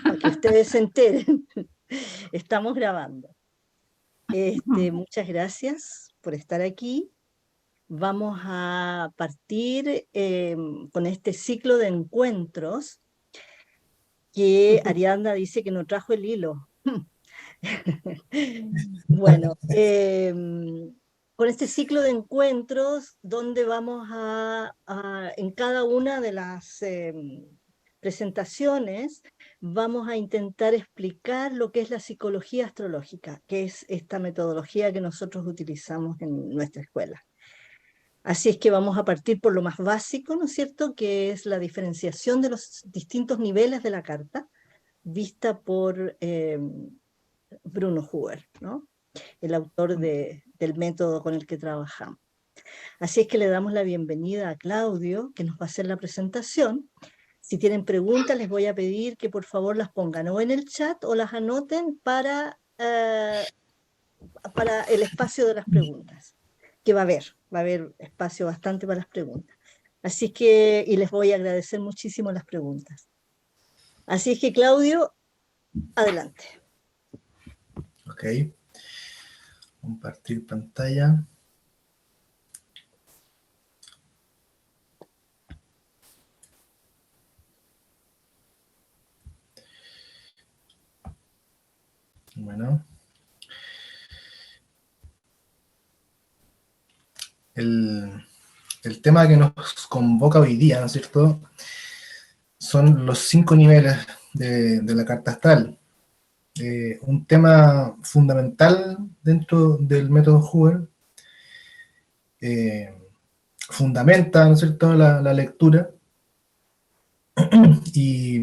Para que ustedes se enteren. Estamos grabando. Muchas gracias por estar aquí. Vamos a partir con este ciclo de encuentros que Ariadna dice que no trajo el hilo. Bueno, con este ciclo de encuentros donde vamos en cada una de las presentaciones, vamos a intentar explicar lo que es la psicología astrológica, que es esta metodología que nosotros utilizamos en nuestra escuela. Así es que vamos a partir por lo más básico, ¿no es cierto?, que es la diferenciación de los distintos niveles de la carta, vista por Bruno Huber, ¿no?, el autor del método con el que trabajamos. Así es que le damos la bienvenida a Claudio, que nos va a hacer la presentación. Si tienen preguntas, les voy a pedir que por favor las pongan o en el chat o las anoten para el espacio de las preguntas, que va a haber espacio bastante para las preguntas. Así que, y les voy a agradecer muchísimo las preguntas. Así es que, Claudio, adelante. Ok. Compartir pantalla. Bueno. El tema que nos convoca hoy día, ¿no es cierto?, son los 5 niveles de la carta astral. Un tema fundamental dentro del método Huber, fundamenta, ¿no es cierto?, la lectura y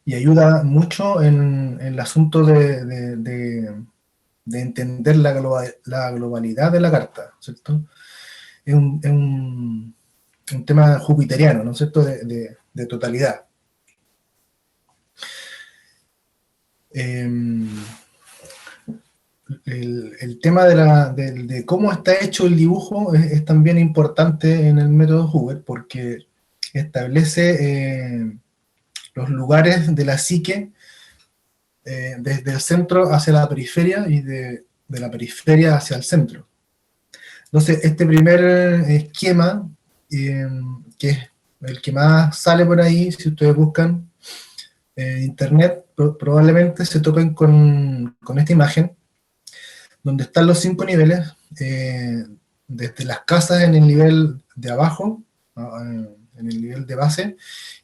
ayuda mucho en el asunto de entender la globalidad de la carta, ¿cierto? Es un tema jupiteriano, ¿no es cierto?, de totalidad. El tema de cómo está hecho el dibujo es también importante en el método Huber, porque establece los lugares de la psique desde el centro hacia la periferia y de la periferia hacia el centro. Entonces, este primer esquema, que es el que más sale por ahí, si ustedes buscan en internet, probablemente se topen con esta imagen, donde están los 5 niveles, desde las casas en el nivel de abajo, en el nivel de base,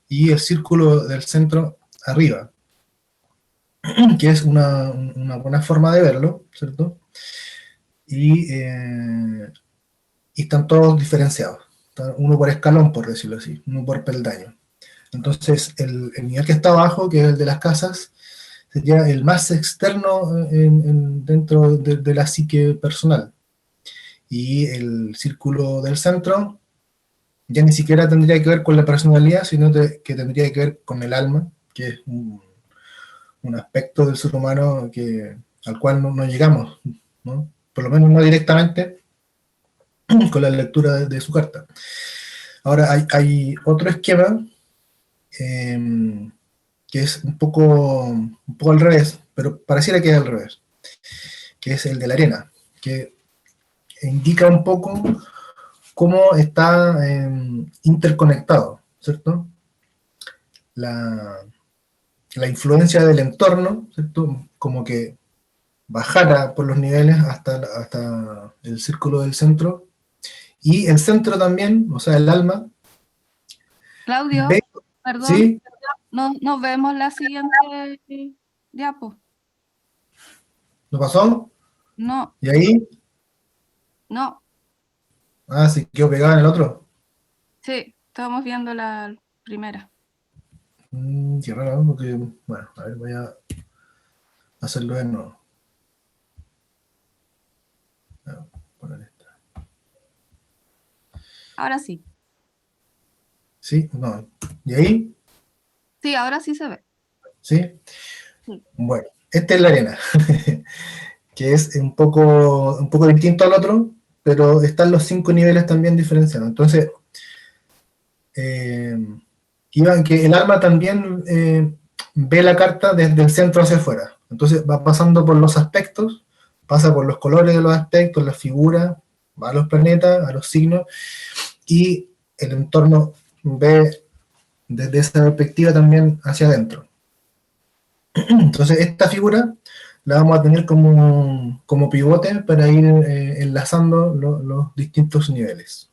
y el círculo del centro arriba, que es una buena forma de verlo, ¿cierto? Y están todos diferenciados, uno por escalón, por decirlo así, uno por peldaño. Entonces, el nivel que está abajo, que es el de las casas, sería el más externo dentro de la psique personal. Y el círculo del centro ya ni siquiera tendría que ver con la personalidad, sino que tendría que ver con el alma, que es un aspecto del ser humano al cual no llegamos, ¿no? Por lo menos no directamente con la lectura de su carta. Ahora, hay otro esquema que es un poco al revés, pero pareciera que es al revés, que es el de la arena, que indica un poco cómo está interconectado, ¿cierto? La influencia del entorno, ¿cierto?, como que bajara por los niveles hasta el círculo del centro, y el centro también, o sea, el alma. Claudio, perdón, ¿sí? no vemos la siguiente diapo. ¿No pasó? No. ¿Y ahí? No. Ah, sí, quedó pegada en el otro. Sí, estamos viendo la primera. Qué raro, porque, bueno, a ver, voy a hacerlo de nuevo. Poner esta. Ahora sí. ¿Sí? No. ¿Y ahí? Sí, ahora sí se ve. ¿Sí? Sí. Bueno, esta es la arena, que es un poco distinto al otro, pero están los 5 niveles también diferenciados. Entonces, que el alma también ve la carta desde el centro hacia afuera. Entonces va pasando por los aspectos, pasa por los colores de los aspectos, las figuras, va a los planetas, a los signos, y el entorno ve desde esa perspectiva también hacia adentro. Entonces esta figura la vamos a tener como pivote para ir enlazando los distintos niveles.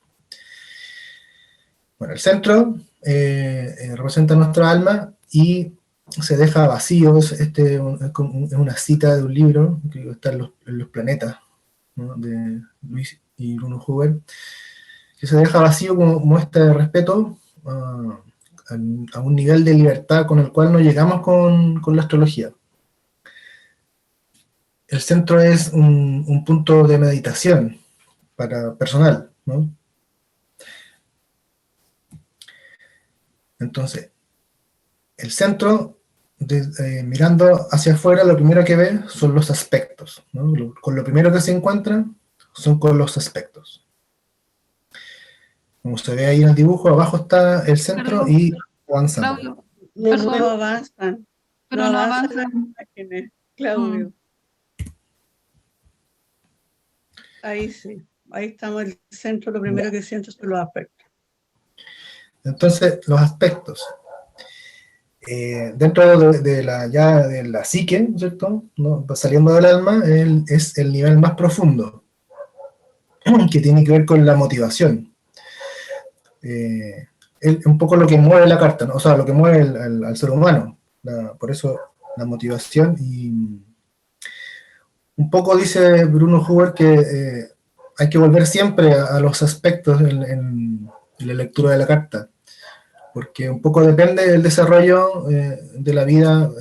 Bueno, el centro representa nuestra alma y se deja vacíos. Es una cita de un libro que está en los planetas, ¿no? De Luis y Bruno Huber, que se deja vacío como muestra de respeto a un nivel de libertad con el cual no llegamos con la astrología. El centro es un punto de meditación personal, ¿no? Entonces, el centro, mirando hacia afuera, lo primero que ve son los aspectos, ¿no? Con lo primero que se encuentra son con los aspectos. Como se ve ahí en el dibujo, abajo está el centro y avanzando. Claudio, No perdón, avanzan. pero No no avanzan avanza. las imágenes, Claudio. Ahí sí. Ahí estamos en el centro. Lo primero que siento son los aspectos. Entonces, los aspectos. Dentro de la psique, ¿cierto? ¿No? Saliendo del alma, es el nivel más profundo, que tiene que ver con la motivación. Un poco lo que mueve la carta, ¿no? O sea, lo que mueve al ser humano. Por eso la motivación. Y un poco dice Bruno Huber que hay que volver siempre a los aspectos en la lectura de la carta, porque un poco depende del desarrollo de la vida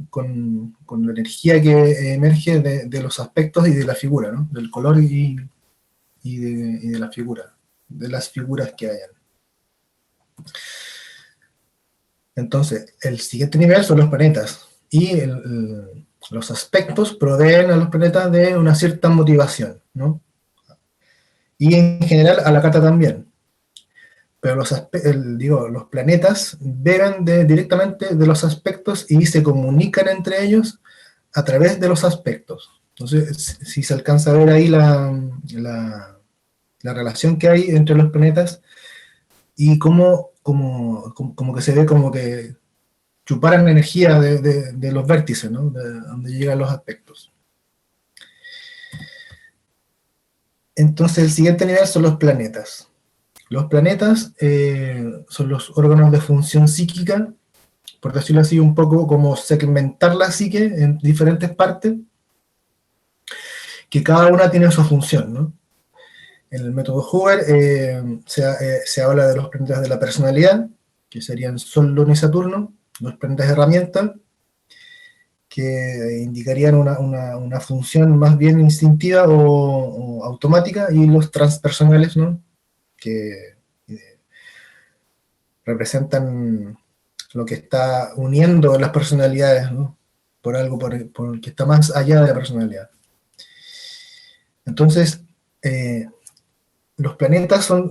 con la energía que emerge de los aspectos y de la figura, ¿no? Del color y de la figura, de las figuras que hayan. Entonces, el siguiente nivel son los planetas, y los aspectos proveen a los planetas de una cierta motivación, ¿no? Y en general a la carta también. Pero los planetas beben directamente de los aspectos y se comunican entre ellos a través de los aspectos. Entonces, si se alcanza a ver ahí la relación que hay entre los planetas y como que se ve como que chuparan energía de los vértices, ¿no? De donde llegan los aspectos. Entonces, el siguiente nivel son los planetas. Los planetas son los órganos de función psíquica, por decirlo así, un poco como segmentar la psique en diferentes partes, que cada una tiene su función, ¿no? En el método Huber se habla de los planetas de la personalidad, que serían Sol, Luna y Saturno, los planetas de herramienta, que indicarían una función más bien instintiva o automática, y los transpersonales, ¿no? Que representan lo que está uniendo las personalidades, ¿no? Por algo que está más allá de la personalidad. Entonces, los planetas son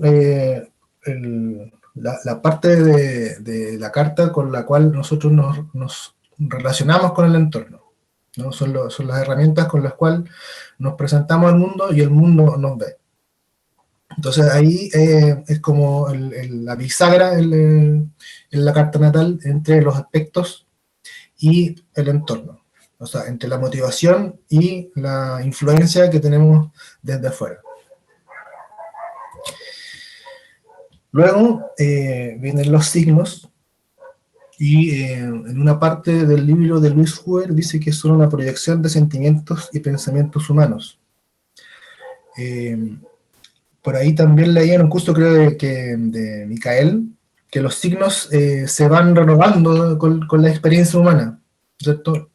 la parte de la carta con la cual nosotros nos relacionamos con el entorno, ¿no? Son las herramientas con las cuales nos presentamos al mundo y el mundo nos ve. Entonces ahí es como la bisagra en la carta natal entre los aspectos y el entorno. O sea, entre la motivación y la influencia que tenemos desde afuera. Luego vienen los signos, y en una parte del libro de Luis Huber dice que son una proyección de sentimientos y pensamientos humanos. Por ahí también leí en un curso, creo, de Micael, que los signos se van renovando con la experiencia humana, ¿cierto?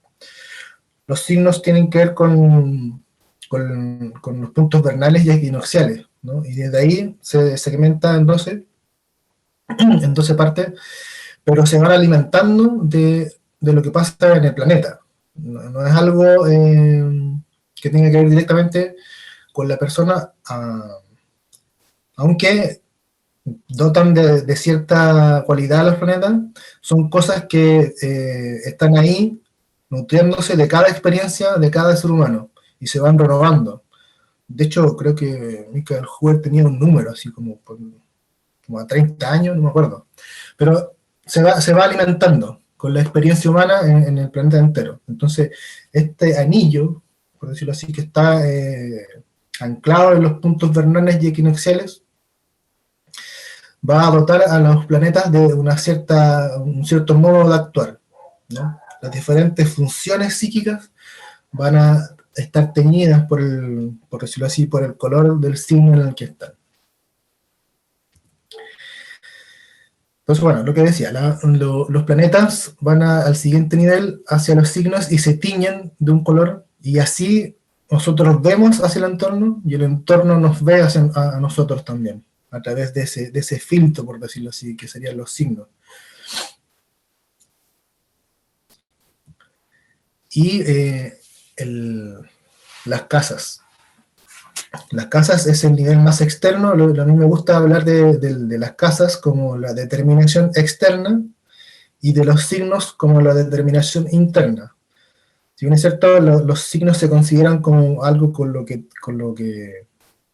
Los signos tienen que ver con los puntos vernales y equinocciales, ¿no? Y desde ahí se segmenta en 12 partes, pero se van alimentando de lo que pasa en el planeta. No es algo que tenga que ver directamente con la persona, aunque dotan de cierta cualidad a los planetas, son cosas que están ahí nutriéndose de cada experiencia de cada ser humano y se van renovando. De hecho, creo que Michael Hoover tenía un número, así como a 30 años, no me acuerdo. Pero se va alimentando con la experiencia humana en el planeta entero. Entonces, este anillo, por decirlo así, que está anclado en los puntos vernales y equinocciales, va a dotar a los planetas de un cierto modo de actuar, ¿no? Las diferentes funciones psíquicas van a estar teñidas por decirlo así, por el color del signo en el que están. Entonces, bueno, lo que decía, los planetas van al siguiente nivel hacia los signos y se tiñen de un color, y así nosotros vemos hacia el entorno y el entorno nos ve a nosotros también, a través de ese filtro, por decirlo así, que serían los signos. Y las casas. Las casas es el nivel más externo. A mí me gusta hablar de las casas como la determinación externa y de los signos como la determinación interna. Si bien es cierto, los signos se consideran como algo con lo que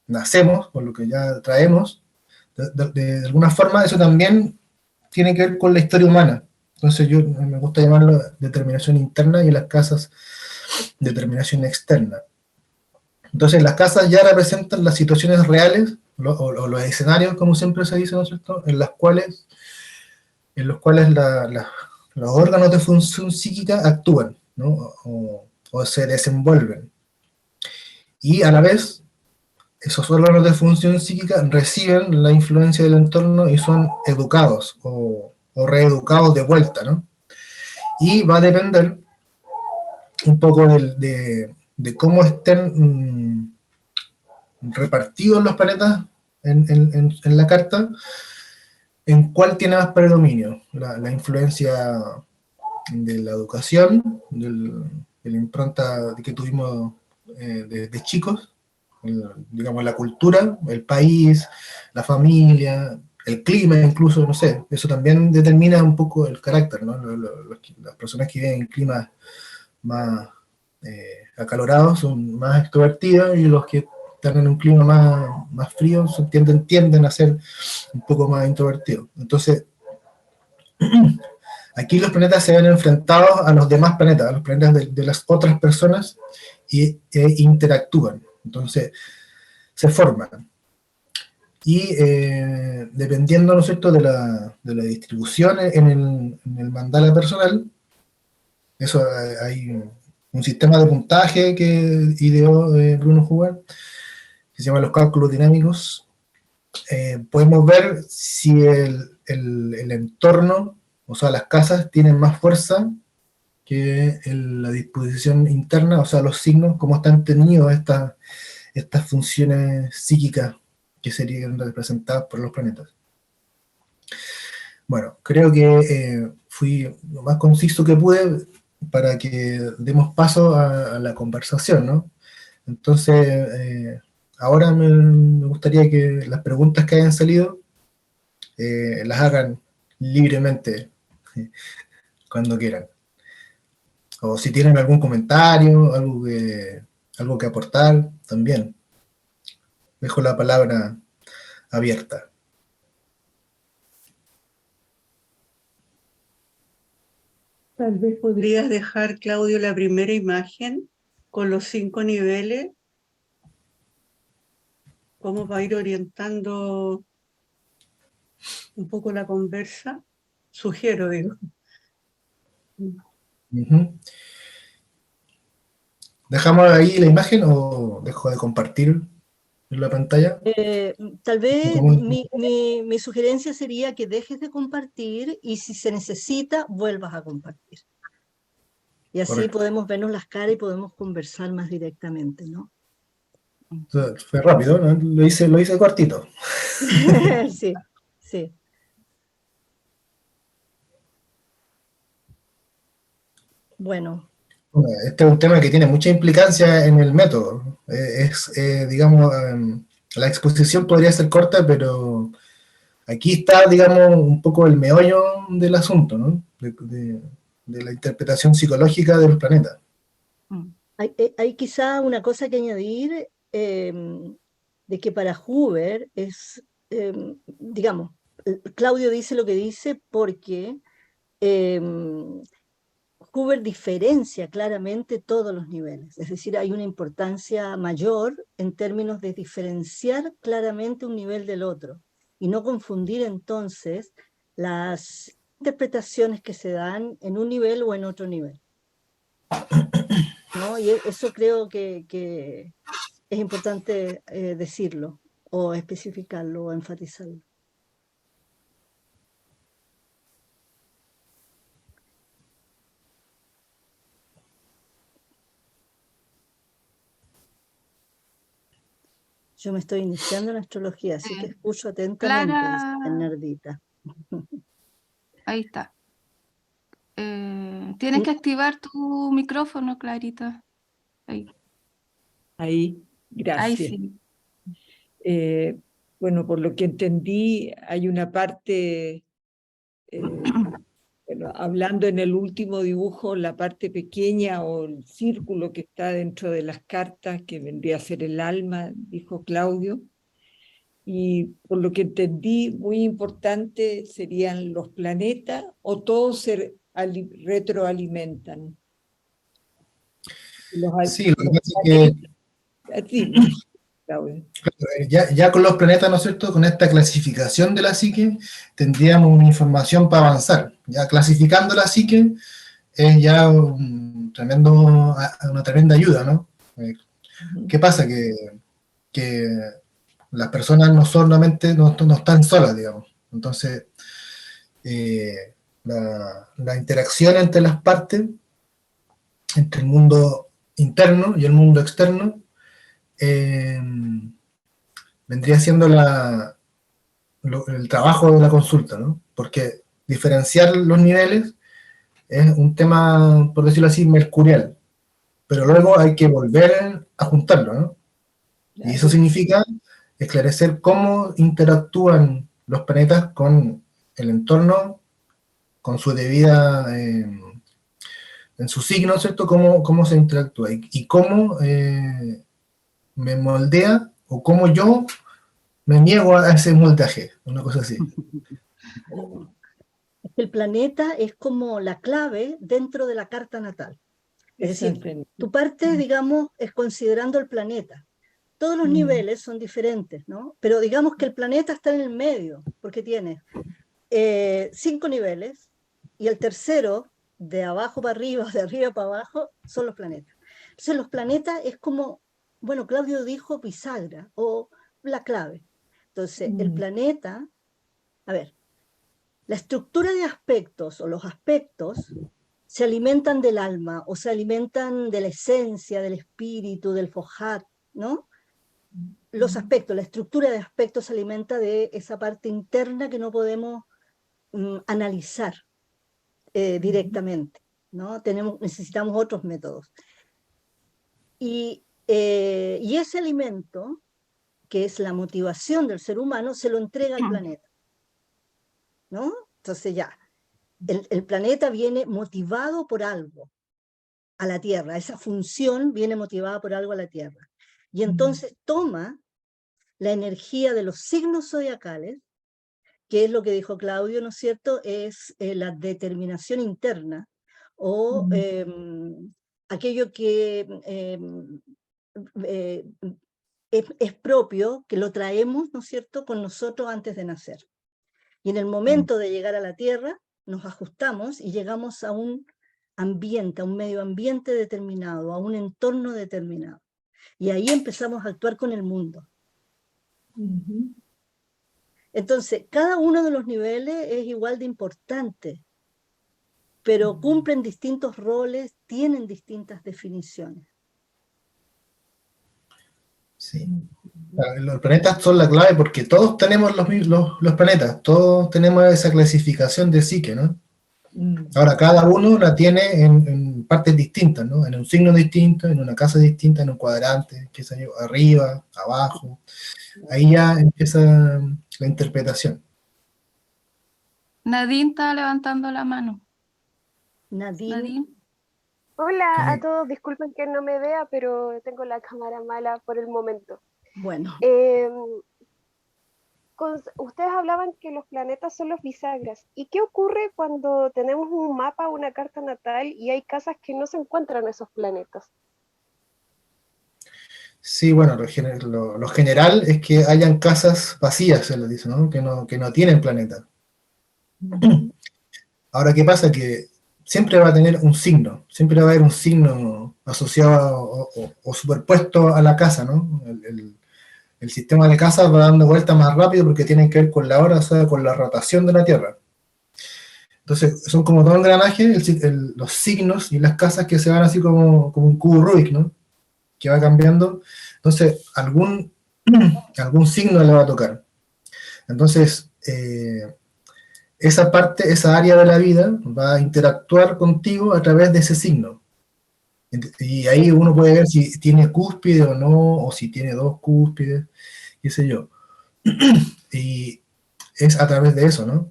nacemos, con lo que ya traemos, de alguna forma eso también tiene que ver con la historia humana. Entonces me gusta llamarlo determinación interna y las casas determinación externa. Entonces las casas ya representan las situaciones reales, o los escenarios, como siempre se dice, ¿no es cierto?, en los cuales los órganos de función psíquica actúan, ¿no?, o se desenvuelven. Y a la vez, esos órganos de función psíquica reciben la influencia del entorno y son educados o reeducados de vuelta, ¿no? Y va a depender un poco de cómo estén repartidos los planetas en la carta, en cuál tiene más predominio, la influencia de la educación, de la impronta que tuvimos de chicos, digamos la cultura, el país, la familia, el clima incluso, no sé, eso también determina un poco el carácter, ¿no? Las personas que viven en climas más acalorados son más extrovertidos, y los que están en un clima más frío tienden a ser un poco más introvertidos. Entonces, aquí los planetas se ven enfrentados a los demás planetas, a los planetas de las otras personas, e interactúan. Entonces, se forman. Y dependiendo, ¿no es cierto?, de la distribución en el mandala personal, eso hay un sistema de puntaje que ideó Bruno Huber, que se llama los cálculos dinámicos. Podemos ver si el entorno, o sea, las casas, tienen más fuerza que la disposición interna, o sea, los signos, cómo están teñidos estas funciones psíquicas que serían representadas por los planetas. Bueno, creo que fui lo más conciso que pude para que demos paso a la conversación, ¿no? Entonces, ahora me gustaría que las preguntas que hayan salido las hagan libremente cuando quieran. O si tienen algún comentario, algo que aportar, también. Dejo la palabra abierta. Tal vez podrías dejar, Claudio, la primera imagen con los 5 niveles, cómo va a ir orientando un poco la conversa. Sugiero, digo. ¿Dejamos ahí la imagen o dejo de compartir en la pantalla? Tal vez ¿Cómo? mi sugerencia sería que dejes de compartir y si se necesita, vuelvas a compartir. Y así Correcto. podemos vernos las caras y podemos conversar más directamente, ¿no? Fue rápido, ¿no? Lo hice cortito. Sí, sí. Bueno. Este es un tema que tiene mucha implicancia en el método. Digamos, la exposición podría ser corta, pero Aquí está, digamos, un poco el meollo del asunto, ¿no? De la interpretación psicológica de los planetas. Mm. Hay quizá una cosa que añadir, de que para Huber es, digamos, Claudio dice lo que dice porque Huber diferencia claramente todos los niveles, es decir, hay una importancia mayor en términos de diferenciar claramente un nivel del otro y no confundir entonces las interpretaciones que se dan en un nivel o en otro nivel, ¿no? Y eso creo que es importante decirlo o especificarlo o enfatizarlo. Yo me estoy iniciando en astrología, así que escucho atentamente, Clara, Bernardita. ahí está. Tienes que activar tu micrófono, Clarita. Ahí, Ahí, ahí gracias. sí. Bueno, por lo que entendí, hay una parte, bueno, hablando en el último dibujo, la parte pequeña o el círculo que está dentro de las cartas, que vendría a ser el alma, dijo Claudio. Y por lo que entendí, muy importante serían los planetas o todos se retroalimentan. Sí, lo que pasa es que Sí, Claudio. ya con los planetas, ¿no es cierto?, con esta clasificación de la psique, tendríamos una información para avanzar. Ya clasificando la psique es ya una tremenda ayuda, ¿no? ¿Qué pasa? Que las personas no solamente no están solas, digamos. Entonces, la interacción entre las partes, entre el mundo interno y el mundo externo, vendría siendo el trabajo de la consulta, ¿no? Porque diferenciar los niveles es un tema, por decirlo así, mercurial, pero luego hay que volver a juntarlo, ¿no? Y eso significa esclarecer cómo interactúan los planetas con el entorno, con su debida, en su signo, ¿cierto? Cómo se interactúa y cómo me moldea o cómo yo me niego a ese moldeaje, una cosa así. El planeta es como la clave dentro de la carta natal. Es decir, tu parte, digamos, es considerando el planeta. Todos los niveles son diferentes, ¿no? Pero digamos que el planeta está en el medio, porque tiene 5 niveles, y el tercero, de abajo para arriba, de arriba para abajo, son los planetas. Entonces los planetas es como, bueno, Claudio dijo bisagra, o la clave. Entonces, el planeta, a ver, la estructura de aspectos, o los aspectos, se alimentan del alma, o se alimentan de la esencia, del espíritu, del Fojat, ¿no? Los aspectos, la estructura de aspectos se alimenta de esa parte interna que no podemos analizar directamente, ¿no? Necesitamos otros métodos. Y ese alimento, que es la motivación del ser humano, se lo entrega al planeta, ¿no? Entonces ya, el planeta viene motivado por algo a la Tierra, esa función viene motivada por algo a la Tierra. Y entonces toma la energía de los signos zodiacales, que es lo que dijo Claudio, ¿no es cierto? Es la determinación interna, o aquello que es propio, que lo traemos, ¿no es cierto?, con nosotros antes de nacer. Y en el momento de llegar a la Tierra, nos ajustamos y llegamos a un ambiente, a un medio ambiente determinado, a un entorno determinado. Y ahí empezamos a actuar con el mundo. Entonces, cada uno de los niveles es igual de importante, pero cumplen distintos roles, tienen distintas definiciones. Sí. Los planetas son la clave porque todos tenemos los planetas, todos tenemos esa clasificación de psique, ¿no? Ahora, cada uno la tiene en partes distintas, ¿no? En un signo distinto, en una casa distinta, en un cuadrante, qué sé yo, arriba, abajo. Ahí ya empieza la interpretación. Nadine está levantando la mano. Nadine, Nadine. Hola a Sí. todos, disculpen que no me vea, pero tengo la cámara mala por el momento. bueno, Eh, Ustedes hablaban que los planetas son los bisagras. ¿Y qué ocurre cuando tenemos un mapa, una carta natal y hay casas que no se encuentran esos planetas? Sí, bueno, lo general es que hayan casas vacías, se les dice, ¿no? Que no tienen planeta. Ahora, ¿qué pasa? Que siempre va a tener un signo, siempre va a haber un signo asociado o superpuesto a la casa, ¿no? El sistema de casas va dando vueltas más rápido porque tiene que ver con la hora, o sea, con la rotación de la Tierra. Entonces, son como todo engranaje, los signos y las casas que se van así como un cubo Rubik, ¿no? Que va cambiando. Entonces, algún signo le va a tocar. Entonces, esa parte, esa área de la vida va a interactuar contigo a través de ese signo. Y ahí uno puede ver si tiene cúspide o no, o si tiene dos cúspides, qué sé yo. Y es a través de eso, ¿no?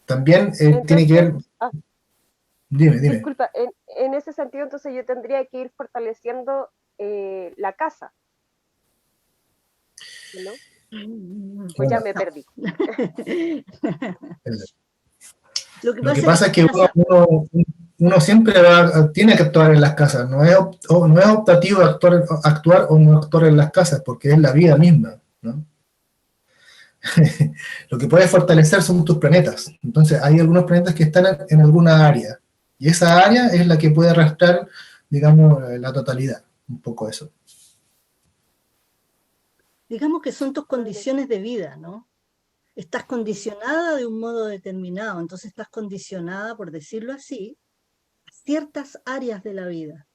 También tiene que Entonces, ver, dime. disculpa, en ese sentido, entonces yo tendría que ir fortaleciendo la casa, ¿no? Pues ya Bueno, me no. perdí. Lo que lo que pasa es que pasa es las que casas, uno siempre tiene que actuar en las casas, no es optativo actuar o no actuar en las casas, porque es la vida misma, ¿no? Lo que puede fortalecer son tus planetas. Entonces, hay algunos planetas que están en alguna área, y esa área es la que puede arrastrar, digamos, la totalidad, un poco eso. digamos que son tus Vale. condiciones de vida, ¿no? Estás condicionada de un modo determinado, entonces estás condicionada, por decirlo así, a ciertas áreas de la vida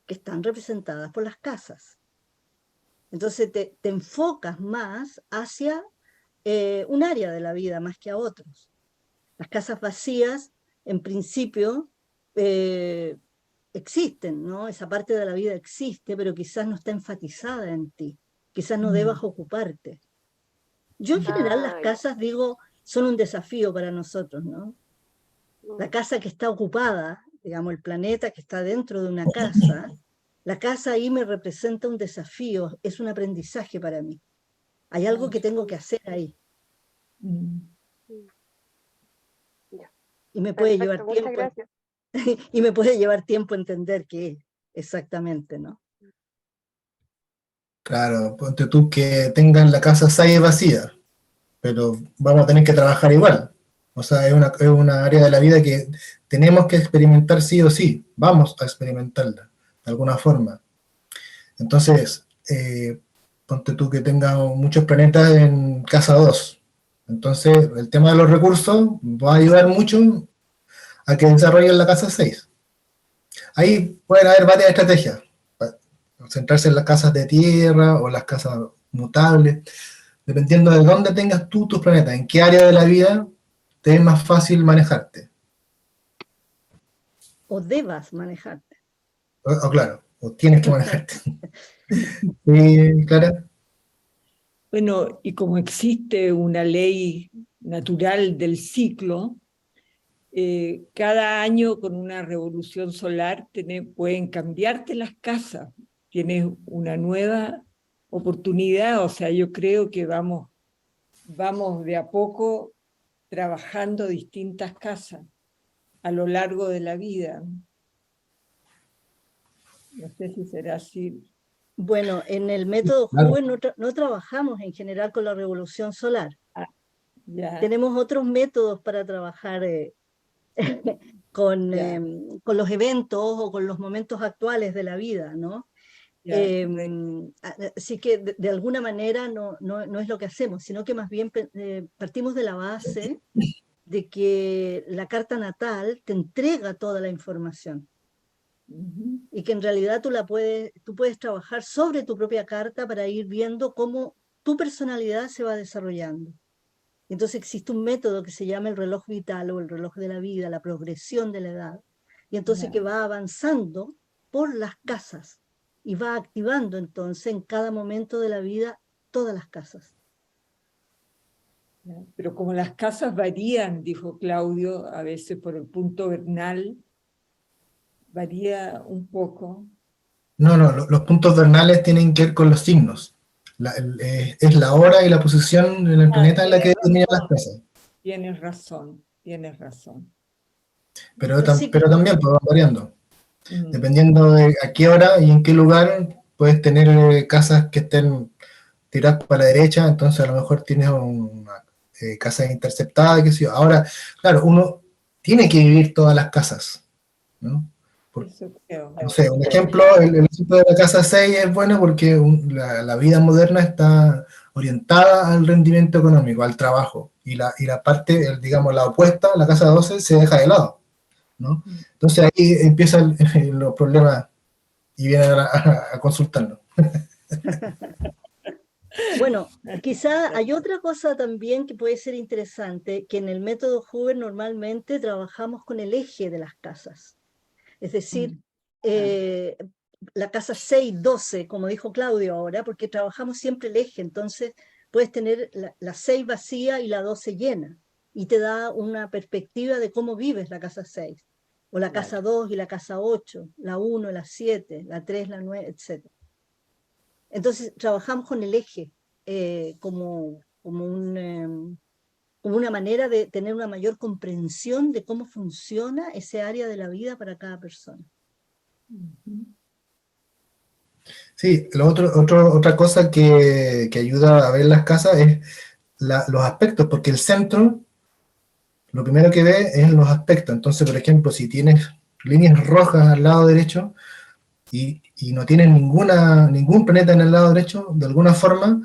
que están representadas por las casas. Entonces te enfocas más hacia un área de la vida más que a otros. Las casas vacías, en principio, eh, existen, ¿no? Esa parte de la vida existe, pero quizás no está enfatizada en ti, quizás no debas ocuparte. Yo en general las Ah, ya. casas, digo, son un desafío para nosotros, ¿no? La Mm, casa que está ocupada, digamos, el planeta que está dentro de una casa, la casa ahí me representa un desafío, es un aprendizaje para mí. Hay algo que tengo que mm, hacer ahí Mm. mm. Ya, y me puede llevar perfecto, muchas tiempo, gracias. y me puede llevar tiempo entender qué es exactamente, ¿no? Claro, ponte tú que tengan la casa 6 vacía, pero vamos a tener que trabajar igual. O sea, es una área de la vida que tenemos que experimentar sí o sí, vamos a experimentarla de alguna forma. Entonces, ponte tú que tenga muchos planetas en casa 2. Entonces, el tema de los recursos va a ayudar mucho a que desarrollen la casa 6. Ahí pueden haber varias estrategias. Centrarse en las casas de tierra o las casas mutables, dependiendo de dónde tengas tú tus planetas, en qué área de la vida te es más fácil manejarte. O debas manejarte. O claro, o tienes que manejarte. Sí, Clara. Bueno, y como existe una ley natural del ciclo, cada año con una revolución solar pueden cambiarte las casas, tienes una nueva oportunidad, o sea, yo creo que vamos de a poco trabajando distintas casas a lo largo de la vida. No sé si será así. Bueno, en el método Claro. Hoover no trabajamos en general con la revolución solar. Ah, ya, Tenemos otros métodos para trabajar ya, con los eventos o con los momentos actuales de la vida, ¿no? ya, correcto. Así que de alguna manera no es lo que hacemos, sino que más bien partimos de la base de que la carta natal te entrega toda la información Ujú. y que en realidad tú puedes trabajar sobre tu propia carta para ir viendo cómo tu personalidad se va desarrollando. Entonces existe un método que se llama el reloj vital o el reloj de la vida, la progresión de la edad, y entonces Ya. que va avanzando por las casas y va activando entonces en cada momento de la vida todas las casas. Pero como las casas varían, dijo Claudio, a veces por el punto vernal, varía un poco. No, no, los puntos vernales tienen que ver con los signos. Es la hora y la posición en el planeta en la que determinan las cosas. Tienes razón, tienes razón. Pero, Los ciclos, pero también pues, van variando. Mm, Dependiendo de a qué hora y en qué lugar, puedes tener casas que estén tiradas para la derecha, entonces a lo mejor tienes una casa interceptada, qué sé yo. Ahora, claro, uno tiene que vivir todas las casas, ¿no? eso creo. No sé, un ejemplo, el ejemplo de la casa 6 es bueno porque la vida moderna está orientada al rendimiento económico, al trabajo, y la parte, digamos, la opuesta, la casa 12, se deja de lado, ¿no? Entonces ahí empiezan los problemas y vienen a consultarnos. bueno, quizá hay otra cosa también que puede ser interesante, que en el método Hoover normalmente trabajamos con el eje de las casas. Es decir, eh, la casa 6, 12, como dijo Claudio ahora, porque trabajamos siempre el eje, entonces puedes tener la 6 vacía y la 12 llena, y te da una perspectiva de cómo vives la casa 6, o la casa 2 y la casa 8, la 1, la 7, la 3, la 9, etc. Entonces trabajamos con el eje como una manera de tener una mayor comprensión de cómo funciona ese área de la vida para cada persona. Sí, otra cosa que ayuda a ver las casas es los aspectos, porque el centro, lo primero que ve es los aspectos. Entonces, por ejemplo, si tienes líneas rojas al lado derecho y no tienes ningún planeta en el lado derecho, de alguna forma,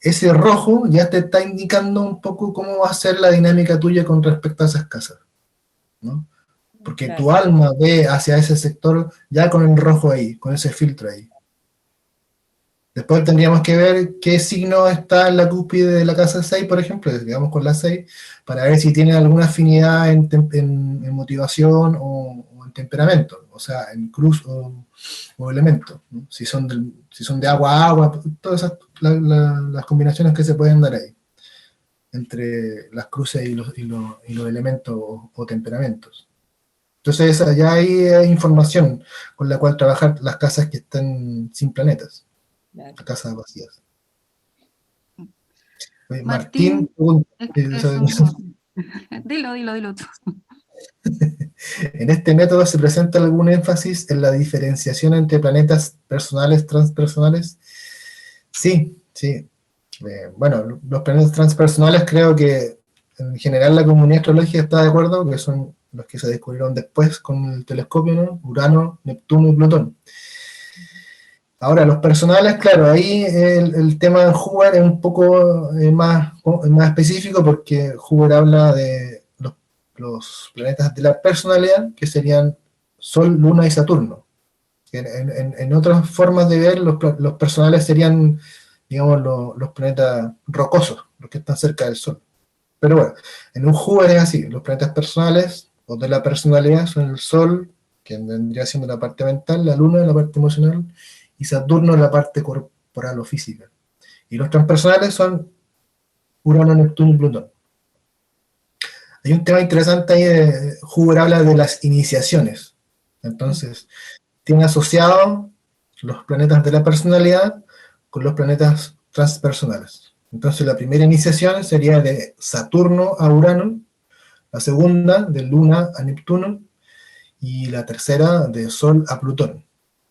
ese rojo ya te está indicando un poco cómo va a ser la dinámica tuya con respecto a esas casas, ¿no? Porque tu alma ve hacia ese sector ya con el rojo ahí, con ese filtro ahí. Después tendríamos que ver qué signo está en la cúspide de la casa 6, por ejemplo, digamos con la 6, para ver si tiene alguna afinidad en motivación o en temperamento, o sea, en cruz o elemento, ¿no? Si son de agua a agua, todas esas, las combinaciones que se pueden dar ahí, entre las cruces y los elementos o temperamentos. Entonces ya hay información con la cual trabajar las casas que están sin planetas. Las casas vacías. Martín, Martín, eso. Dilo tú. en este método se presenta algún énfasis en la diferenciación entre planetas personales, transpersonales. Sí, sí. Bueno, los planetas transpersonales creo que en general la comunidad astrológica está de acuerdo, que son los que se descubrieron después con el telescopio, ¿no? Urano, Neptuno y Plutón. Ahora, los personales, claro, ahí el tema de Huber es un poco más específico porque Huber habla de los planetas de la personalidad, que serían Sol, Luna y Saturno. En otras formas de ver, los personales serían, digamos, los planetas rocosos, los que están cerca del Sol. Pero bueno, en un Huber es así, los planetas personales o de la personalidad son el Sol, que vendría siendo la parte mental, la Luna, la parte emocional, y Saturno, la parte corporal o física. Y los transpersonales son Urano, Neptuno y Plutón. Hay un tema interesante ahí, Huber habla de las iniciaciones. Entonces, tiene asociado los planetas de la personalidad con los planetas transpersonales. Entonces, la primera iniciación sería de Saturno a Urano, la segunda de Luna a Neptuno, y la tercera de Sol a Plutón.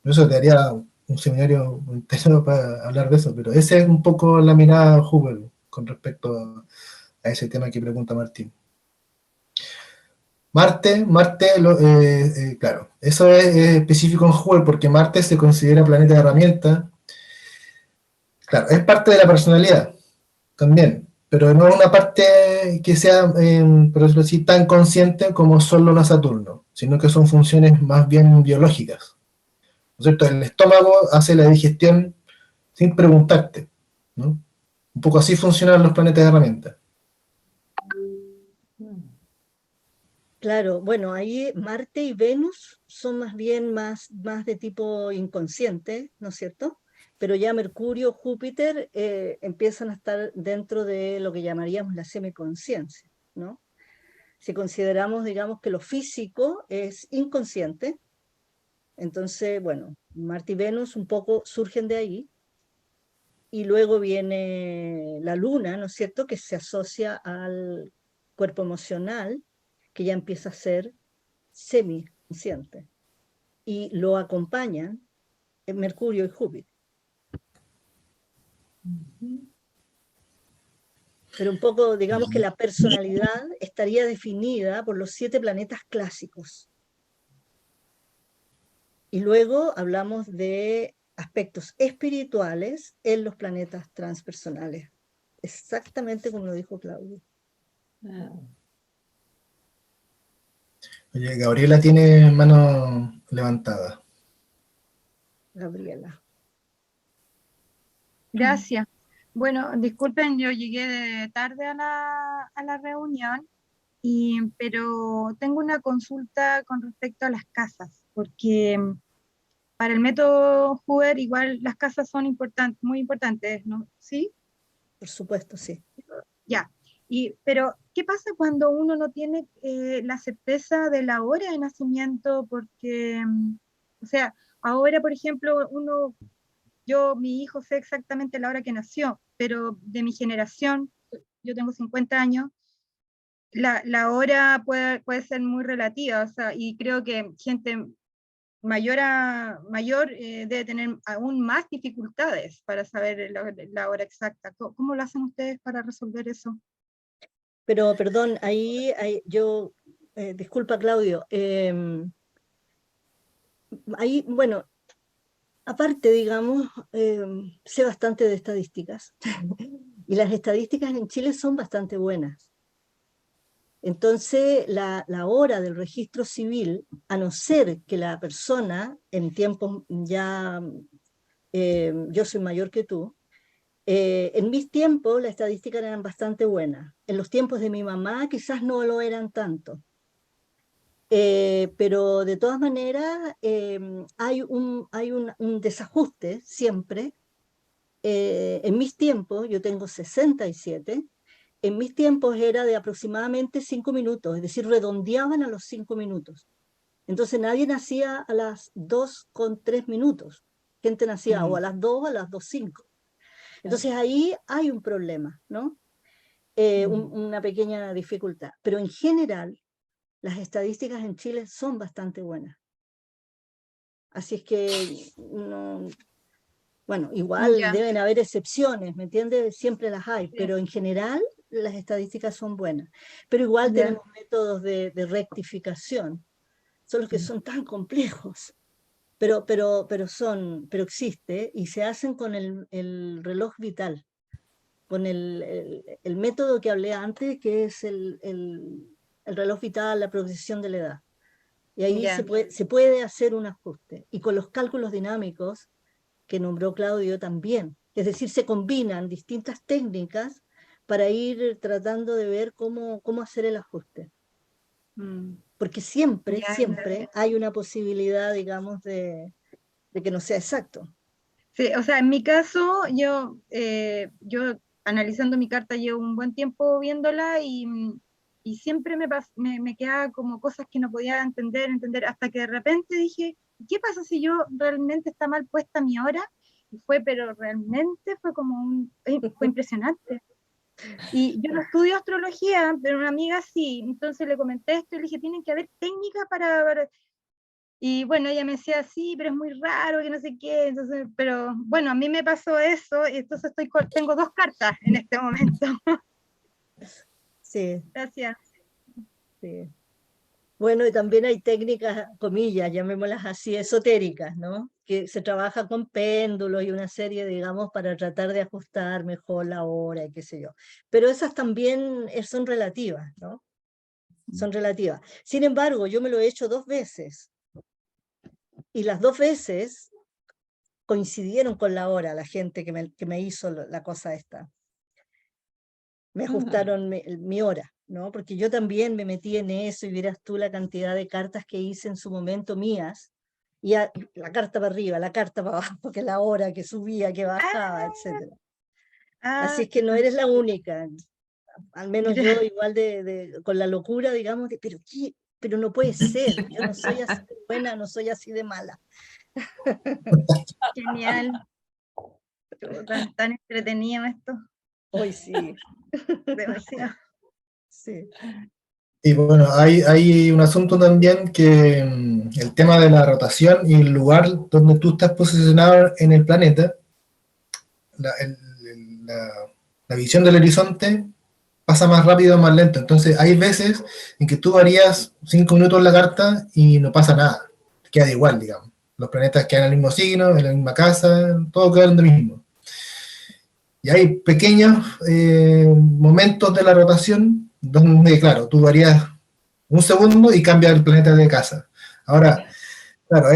Eso te haría un seminario entero para hablar de eso, pero esa es un poco la mirada de Hubble con respecto a ese tema que pregunta Martín. Marte, claro, eso es específico en Hubble porque Marte se considera planeta de herramienta. Claro, es parte de la personalidad también, pero no es una parte que sea, por decirlo así, tan consciente como Sol, Luna, Saturno, sino que son funciones más bien biológicas. ¿No es cierto? El estómago hace la digestión sin preguntarte, ¿no? Un poco así funcionan los planetas de herramienta. Claro, bueno, ahí Marte y Venus son más bien más de tipo inconsciente, ¿no es cierto? pero ya Mercurio, Júpiter empiezan a estar dentro de lo que llamaríamos la semiconsciencia, ¿no? Si consideramos, digamos, que lo físico es inconsciente, entonces, bueno, Marte y Venus un poco surgen de ahí, y luego viene la Luna, ¿no es cierto?, que se asocia al cuerpo emocional, que ya empieza a ser semiconsciente, y lo acompañan Mercurio y Júpiter. Pero un poco, digamos que la personalidad estaría definida por los 7 planetas clásicos. Y luego hablamos de aspectos espirituales en los planetas transpersonales. Exactamente como lo dijo Claudio. Oye, Gabriela tiene mano levantada. Gabriela. Gracias. Bueno, disculpen, yo llegué tarde a la reunión, pero tengo una consulta con respecto a las casas, porque para el método Hoover igual las casas son muy importantes, ¿no? ¿Sí? Por supuesto, sí. Ya. Pero, ¿qué pasa cuando uno no tiene la certeza de la hora de nacimiento? Porque, o sea, ahora, por ejemplo, mi hijo sé exactamente la hora que nació, pero de mi generación, yo tengo 50 años, la hora puede ser muy relativa, o sea, y creo que gente mayor debe tener aún más dificultades para saber la hora exacta. ¿Cómo lo hacen ustedes para resolver eso? Pero, perdón, disculpa Claudio, ahí, bueno, aparte, digamos, sé bastante de estadísticas, y las estadísticas en Chile son bastante buenas. Entonces, la hora del registro civil, a no ser que la persona, en tiempos ya, yo soy mayor que tú, en mis tiempos las estadísticas eran bastante buenas. En los tiempos de mi mamá quizás no lo eran tanto. Pero de todas maneras hay un desajuste siempre. En mis tiempos, yo tengo 67, en mis tiempos era de aproximadamente 5 minutos, es decir, redondeaban a los 5 minutos. Entonces nadie nacía a las 2:03. Gente nacía o a las 2 o a las 2:05. Entonces ahí hay un problema, ¿no? Una pequeña dificultad. Pero en general, las estadísticas en Chile son bastante buenas. Así es que, no, bueno, igual Ya, deben haber excepciones, ¿me entiendes? Siempre las hay, sí, pero en general las estadísticas son buenas. Pero igual ya. tenemos métodos de rectificación, son los que son tan complejos, pero existe, y se hacen con el reloj vital, con el método que hablé antes, que es el reloj vital, la progresión de la edad. Y ahí Ya. se puede hacer un ajuste. Y con los cálculos dinámicos que nombró Claudio también. Es decir, se combinan distintas técnicas para ir tratando de ver cómo hacer el ajuste. Mm, Porque siempre, ya, siempre hay una posibilidad, digamos, de que no sea exacto. sí, o sea, en mi caso, yo analizando mi carta llevo un buen tiempo viéndola y siempre me quedaba como cosas que no podía entender, hasta que de repente dije, ¿qué pasa si yo realmente está mal puesta mi hora? Pero realmente fue fue impresionante. Y yo no estudio astrología, pero una amiga sí, entonces le comenté esto y le dije, tienen que haber técnicas y bueno, ella me decía, sí, pero es muy raro, que no sé qué, entonces, pero bueno, a mí me pasó eso, y entonces tengo 2 cartas en este momento. Sí, Gracias. sí. Bueno, y también hay técnicas, comillas, llamémoslas así, esotéricas, ¿no? Que se trabaja con péndulos y una serie, digamos, para tratar de ajustar mejor la hora y qué sé yo. Pero esas también son relativas, ¿no? Son relativas. Sin embargo, yo me lo he hecho 2 veces. Y las 2 veces coincidieron con la hora, la gente que me hizo la cosa esta. Me ajustaron mi hora, ¿no? Porque yo también me metí en eso y vieras tú la cantidad de cartas que hice en su momento mías, y la carta para arriba, la carta para abajo, que la hora que subía, que bajaba, etc. Así es que no eres la única, al menos yo igual con la locura, digamos, pero ¿qué? Pero no puede ser, yo no soy así de buena, no soy así de mala. Genial. Tan entretenido esto. Hoy sí. Demasiado. Sí. Y bueno, hay un asunto también que el tema de la rotación y el lugar donde tú estás posicionado en el planeta, la visión del horizonte pasa más rápido o más lento. Entonces hay veces en que tú varías 5 minutos en la carta y no pasa nada, queda igual, digamos. Los planetas quedan en el mismo signo, en la misma casa, todo queda en lo mismo. Y hay pequeños momentos de la rotación donde, claro, tú varías un segundo y cambia el planeta de casa. Ahora, claro,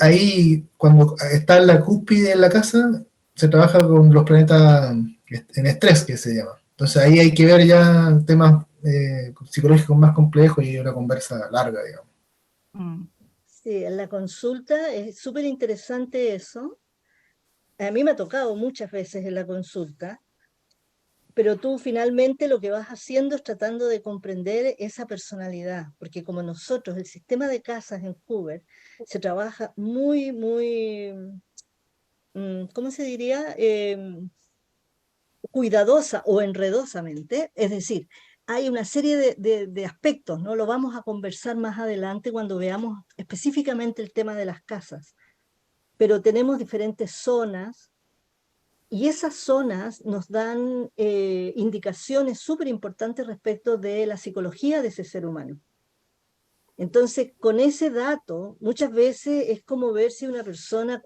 ahí cuando está en la cúspide en la casa, se trabaja con los planetas en estrés, que se llama. Entonces ahí hay que ver ya temas psicológicos más complejos y una conversa larga, digamos. Sí, en la consulta es súper interesante eso. A mí me ha tocado muchas veces en la consulta, pero tú finalmente lo que vas haciendo es tratando de comprender esa personalidad, porque como nosotros, el sistema de casas en Hoover se trabaja muy, muy, ¿cómo se diría? Cuidadosa o enredosamente, es decir, hay una serie de aspectos, ¿no? Lo vamos a conversar más adelante cuando veamos específicamente el tema de las casas, pero tenemos diferentes zonas y esas zonas nos dan indicaciones súper importantes respecto de la psicología de ese ser humano. Entonces, con ese dato, muchas veces es como ver si una persona,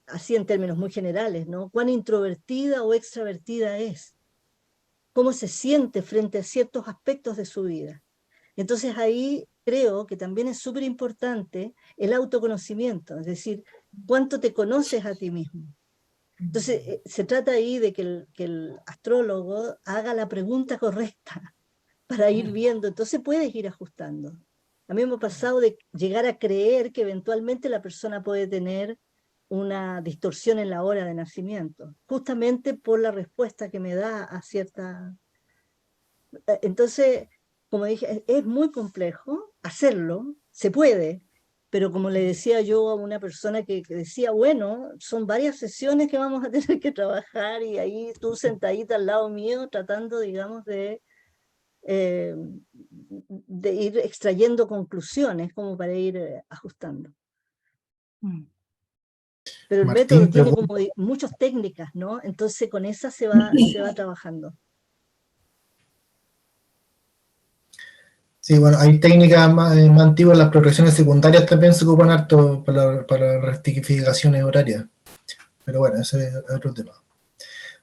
así en términos muy generales, ¿no? Cuán introvertida o extravertida es, cómo se siente frente a ciertos aspectos de su vida. Entonces ahí creo que también es súper importante el autoconocimiento, es decir, cuánto te conoces a ti mismo. Entonces se trata ahí de que el astrólogo haga la pregunta correcta para ir viendo, entonces puedes ir ajustando. A mí me ha pasado de llegar a creer que eventualmente la persona puede tener una distorsión en la hora de nacimiento, justamente por la respuesta que me da a cierta... Entonces, como dije, es muy complejo hacerlo, se puede, pero como le decía yo a una persona que decía, bueno, son varias sesiones que vamos a tener que trabajar y ahí tú sentadita al lado mío tratando, digamos, de ir extrayendo conclusiones como para ir ajustando. Pero el método Martín tiene pregunta, como muchas técnicas, ¿no? Entonces con esas se va trabajando. sí, bueno, hay técnicas más antiguas, las progresiones secundarias también se ocupan harto para rectificaciones horarias. Pero bueno, ese es otro tema.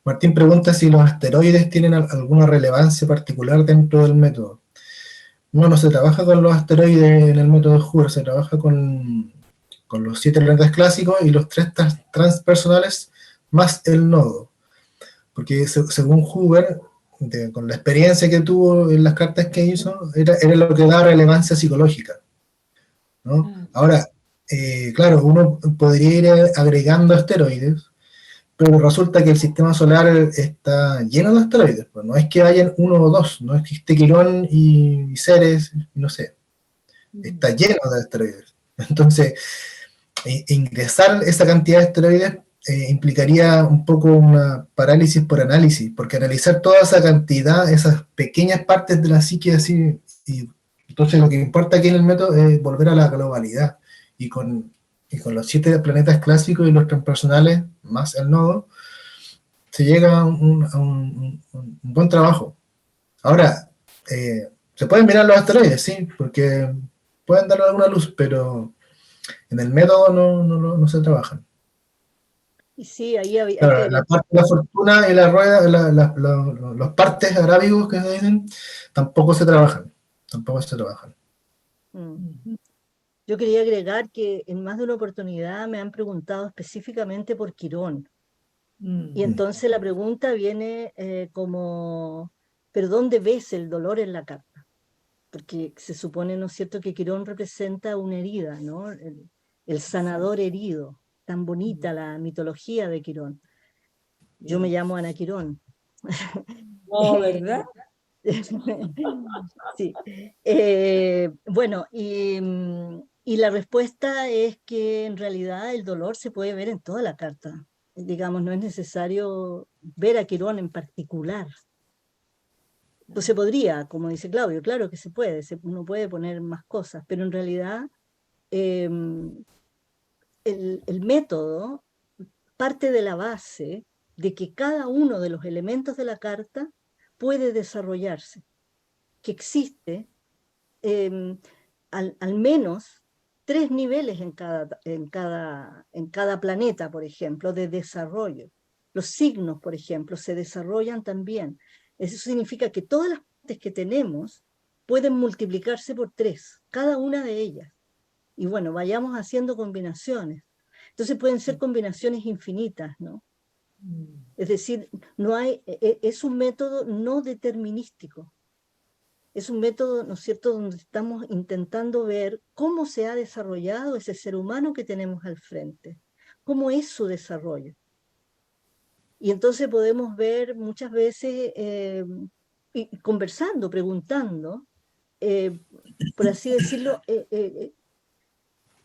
Martín pregunta si los asteroides tienen alguna relevancia particular dentro del método. No se trabaja con los asteroides en el método Hoover, se trabaja con los 7 planetas clásicos y los 3 transpersonales más el nodo. Porque según Hoover, con la experiencia que tuvo en las cartas que hizo, era lo que da relevancia psicológica, ¿no? Ahora, claro, uno podría ir agregando asteroides, pero resulta que el sistema solar está lleno de asteroides, pues no es que hayan uno o dos, no existe Quirón y Ceres, no sé, está lleno de asteroides. Entonces, ingresar esa cantidad de asteroides implicaría un poco una parálisis por análisis, porque analizar toda esa cantidad, esas pequeñas partes de la psique así, y entonces lo que importa aquí en el método es volver a la globalidad, y con los 7 planetas clásicos y los transpersonales, más el nodo, se llega a un buen trabajo. Ahora, se pueden mirar los asteroides, sí, porque pueden dar alguna luz, pero en el método no se trabajan. Y sí, ahí hay Claro, que... la parte de la fortuna y la rueda, los partes arábigos que se dicen, tampoco se trabajan. Tampoco se trabajan. Yo quería agregar que en más de una oportunidad me han preguntado específicamente por Quirón. Y entonces la pregunta viene como, ¿pero dónde ves el dolor en la carta? Porque se supone, ¿no es cierto?, que Quirón representa una herida, ¿no? el sanador herido, tan bonita la mitología de Quirón. Yo me llamo Ana Quirón. No, ¿verdad? Sí. Bueno, y la respuesta es que en realidad el dolor se puede ver en toda la carta. Digamos, no es necesario ver a Quirón en particular. Pues se podría, como dice Claudio, claro que se puede, uno puede poner más cosas, pero en realidad el método parte de la base de que cada uno de los elementos de la carta puede desarrollarse, que existe al menos 3 niveles en cada planeta, por ejemplo, de desarrollo. Los signos, por ejemplo, se desarrollan también. Eso significa que todas las partes que tenemos pueden multiplicarse por 3, cada una de ellas. Y bueno, vayamos haciendo combinaciones. Entonces pueden ser combinaciones infinitas, ¿no? Es decir, es un método no determinístico. Es un método, ¿no es cierto?, donde estamos intentando ver cómo se ha desarrollado ese ser humano que tenemos al frente, cómo es su desarrollo. Y entonces podemos ver muchas veces, conversando, preguntando, por así decirlo,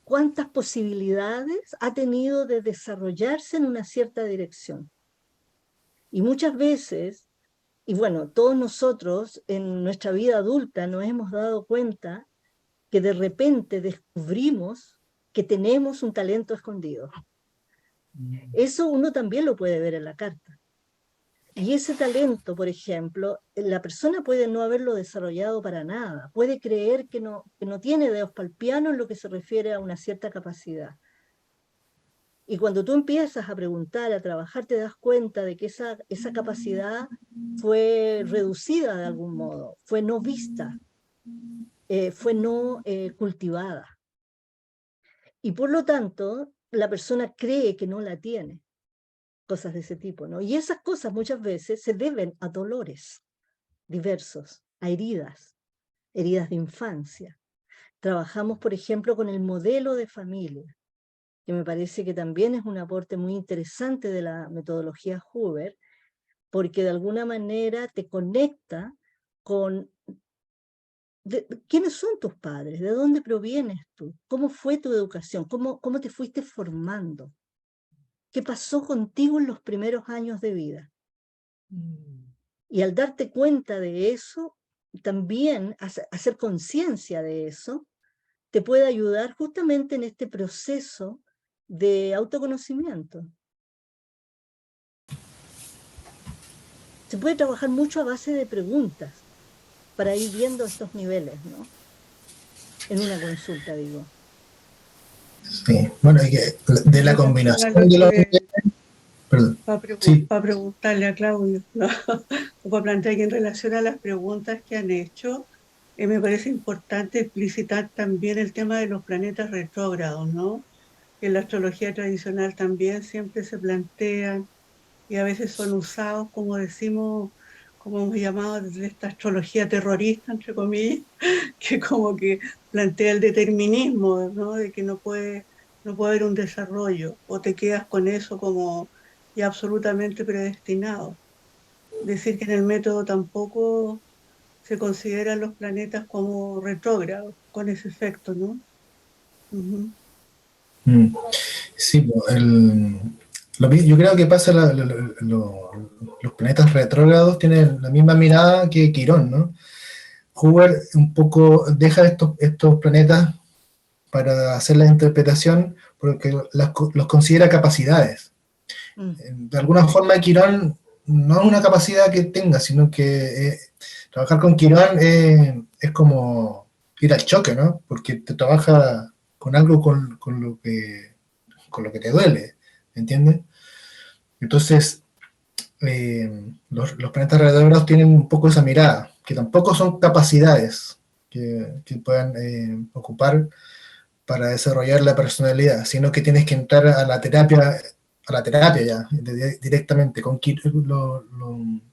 cuántas posibilidades ha tenido de desarrollarse en una cierta dirección. Y muchas veces, y bueno, todos nosotros en nuestra vida adulta nos hemos dado cuenta que de repente descubrimos que tenemos un talento escondido. Eso uno también lo puede ver en la carta. Y ese talento, por ejemplo, la persona puede no haberlo desarrollado para nada, puede creer que no tiene dedos para el piano en lo que se refiere a una cierta capacidad. Y cuando tú empiezas a preguntar, a trabajar, te das cuenta de que esa capacidad fue reducida de algún modo, fue no vista, fue no cultivada. Y por lo tanto, la persona cree que no la tiene. Cosas de ese tipo, ¿no? Y esas cosas muchas veces se deben a dolores diversos, a heridas de infancia. Trabajamos, por ejemplo, con el modelo de familia, que me parece que también es un aporte muy interesante de la metodología Huber, porque de alguna manera te conecta con quiénes son tus padres, de dónde provienes tú, cómo fue tu educación, cómo te fuiste formando, qué pasó contigo en los primeros años de vida. Y al darte cuenta de eso, también hacer conciencia de eso, te puede ayudar justamente en este proceso de autoconocimiento. Se puede trabajar mucho a base de preguntas para ir viendo estos niveles, ¿no? En una consulta, digo. Sí, bueno, y que de la combinación de los niveles, perdón, sí. Para preguntarle a Claudio, ¿no? O para plantear que en relación a las preguntas que han hecho, me parece importante explicitar también el tema de los planetas retrógrados, ¿no? Que en la astrología tradicional también siempre se plantean y a veces son usados, como decimos, como hemos llamado desde esta astrología terrorista, entre comillas, que como que plantea el determinismo, ¿no? De que no puede haber un desarrollo, o te quedas con eso como ya absolutamente predestinado. Decir que en el método tampoco se consideran los planetas como retrógrados, con ese efecto, ¿no? Uh-huh. Sí, yo creo que pasa, los planetas retrógrados tienen la misma mirada que Quirón, ¿no? Huber un poco deja estos planetas para hacer la interpretación porque los considera capacidades. De alguna forma Quirón no es una capacidad que tenga, sino que trabajar con Quirón es como ir al choque, ¿no? Porque te trabaja con algo con lo que te duele, ¿entiendes? Entonces, los planetas retrógrados tienen un poco esa mirada, que tampoco son capacidades que puedan ocupar para desarrollar la personalidad, sino que tienes que entrar a la terapia ya, directamente. Con Quirón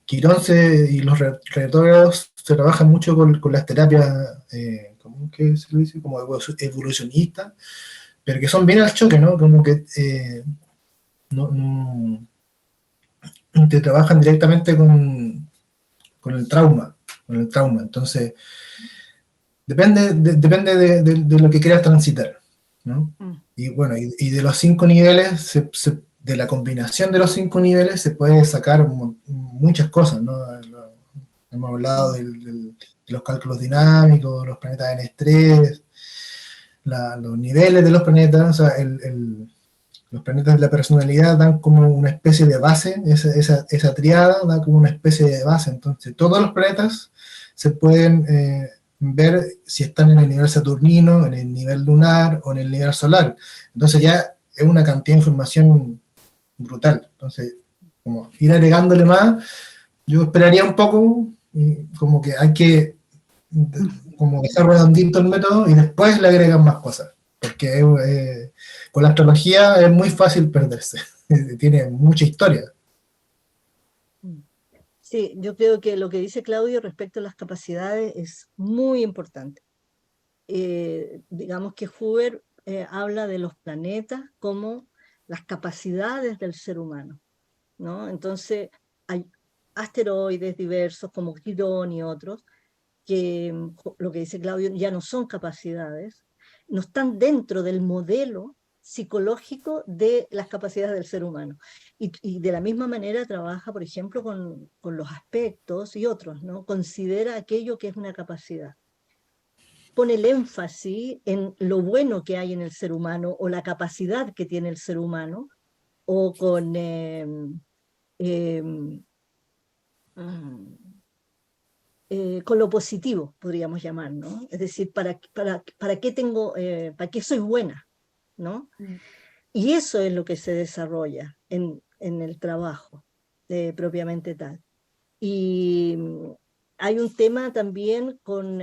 y los retrógrados se trabajan mucho con las terapias, ¿cómo que se lo dice? Como evolucionistas, pero que son bien al choque, ¿no? Como que no, te trabajan directamente con el trauma, Entonces, depende de lo que quieras transitar, ¿no? Y bueno, y de los 5 niveles, de la combinación de los 5 niveles se puede sacar muchas cosas, ¿no? Hemos hablado de los cálculos dinámicos, los planetas en estrés, los niveles de los planetas, o sea, los planetas de la personalidad dan como una especie de base, esa triada da como una especie de base. Entonces, todos los planetas se pueden ver si están en el nivel saturnino, en el nivel lunar o en el nivel solar. Entonces ya es una cantidad de información brutal. Entonces, como ir agregándole más, yo esperaría un poco, y como que hay que como dejar redondito el método y después le agregan más cosas. Porque con la astrología es muy fácil perderse. Tiene mucha historia. Sí, yo creo que lo que dice Claudio respecto a las capacidades es muy importante. Digamos que Huber habla de los planetas como las capacidades del ser humano, ¿no? Entonces, hay asteroides diversos como Quirón y otros, que lo que dice Claudio ya no son capacidades, no están dentro del modelo psicológico de las capacidades del ser humano. Y de la misma manera trabaja, por ejemplo, con los aspectos y otros, ¿no? Considera aquello que es una capacidad. Pone el énfasis en lo bueno que hay en el ser humano o la capacidad que tiene el ser humano, o con con lo positivo, podríamos llamar, ¿no? Es decir, ¿para qué tengo, para qué soy buena, ¿no? Y eso es lo que se desarrolla en el trabajo propiamente tal. Y hay un tema también con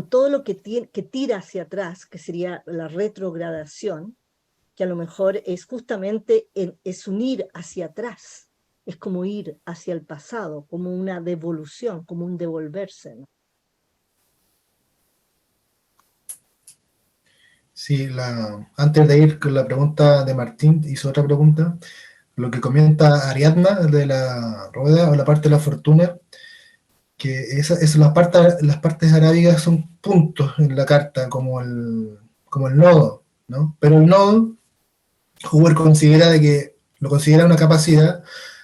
todo lo que tira hacia atrás, que sería la retrogradación, que a lo mejor es justamente es un ir hacia atrás, es como ir hacia el pasado, como una devolución, como un devolverse, ¿no? Sí, antes de ir con la pregunta de Martín, hizo otra pregunta. Lo que comenta Ariadna de la rueda o la parte de la fortuna, que las partes arábigas son puntos en la carta, como el nodo, ¿no? Pero el nodo, Huber lo considera una capacidad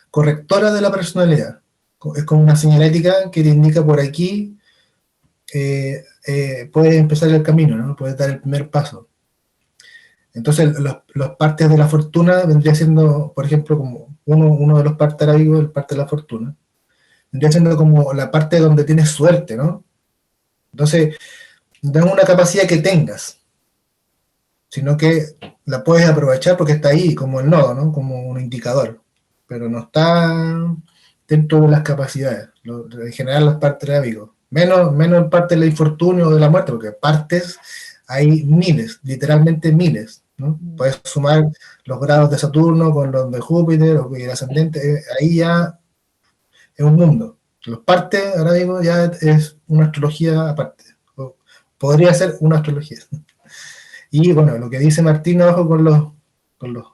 correctora de la personalidad. Es como una señalética que te indica por aquí, puedes empezar el camino, ¿no? Puedes dar el primer paso. Entonces, las partes de la fortuna vendría siendo, por ejemplo, como uno de los partes arábigos, el parte de la fortuna, vendría siendo como la parte donde tienes suerte, ¿no? Entonces, no es una capacidad que tengas, sino que la puedes aprovechar porque está ahí, como el nodo, ¿no? Como un indicador, pero no está dentro de las capacidades, en general las partes arábigos. Menos en parte del infortunio o de la muerte, porque partes hay miles, literalmente miles, ¿no? Puedes sumar los grados de Saturno con los de Júpiter o el ascendente, ahí ya es un mundo. Los partes, ahora digo, ya es una astrología aparte. Podría ser una astrología. Y bueno, lo que dice Martín abajo con los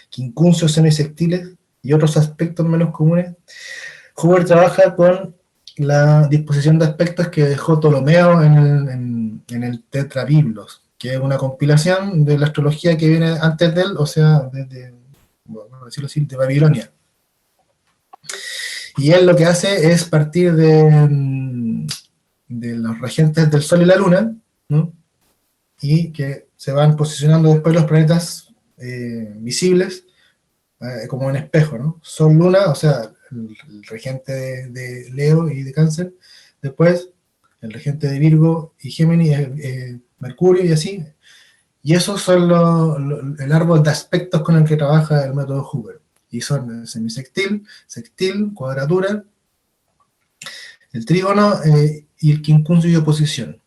quincunциos semisextiles y otros aspectos menos comunes, Huber trabaja con la disposición de aspectos que dejó Ptolomeo en el Tetrabiblos, que es una compilación de la astrología que viene antes de él, o sea, desde, bueno, decirlo así, de Babilonia. Y él lo que hace es partir de los regentes del Sol y la Luna, ¿no? Y que se van posicionando después los planetas visibles como en espejo, ¿no? Sol, Luna, o sea, el regente de Leo y de Cáncer, después el regente de Virgo y Géminis, Mercurio y así. Y esos son el árbol de aspectos con el que trabaja el método Huber. Y son el semisextil, sextil, cuadratura, el trígono y el quincuncio y oposición.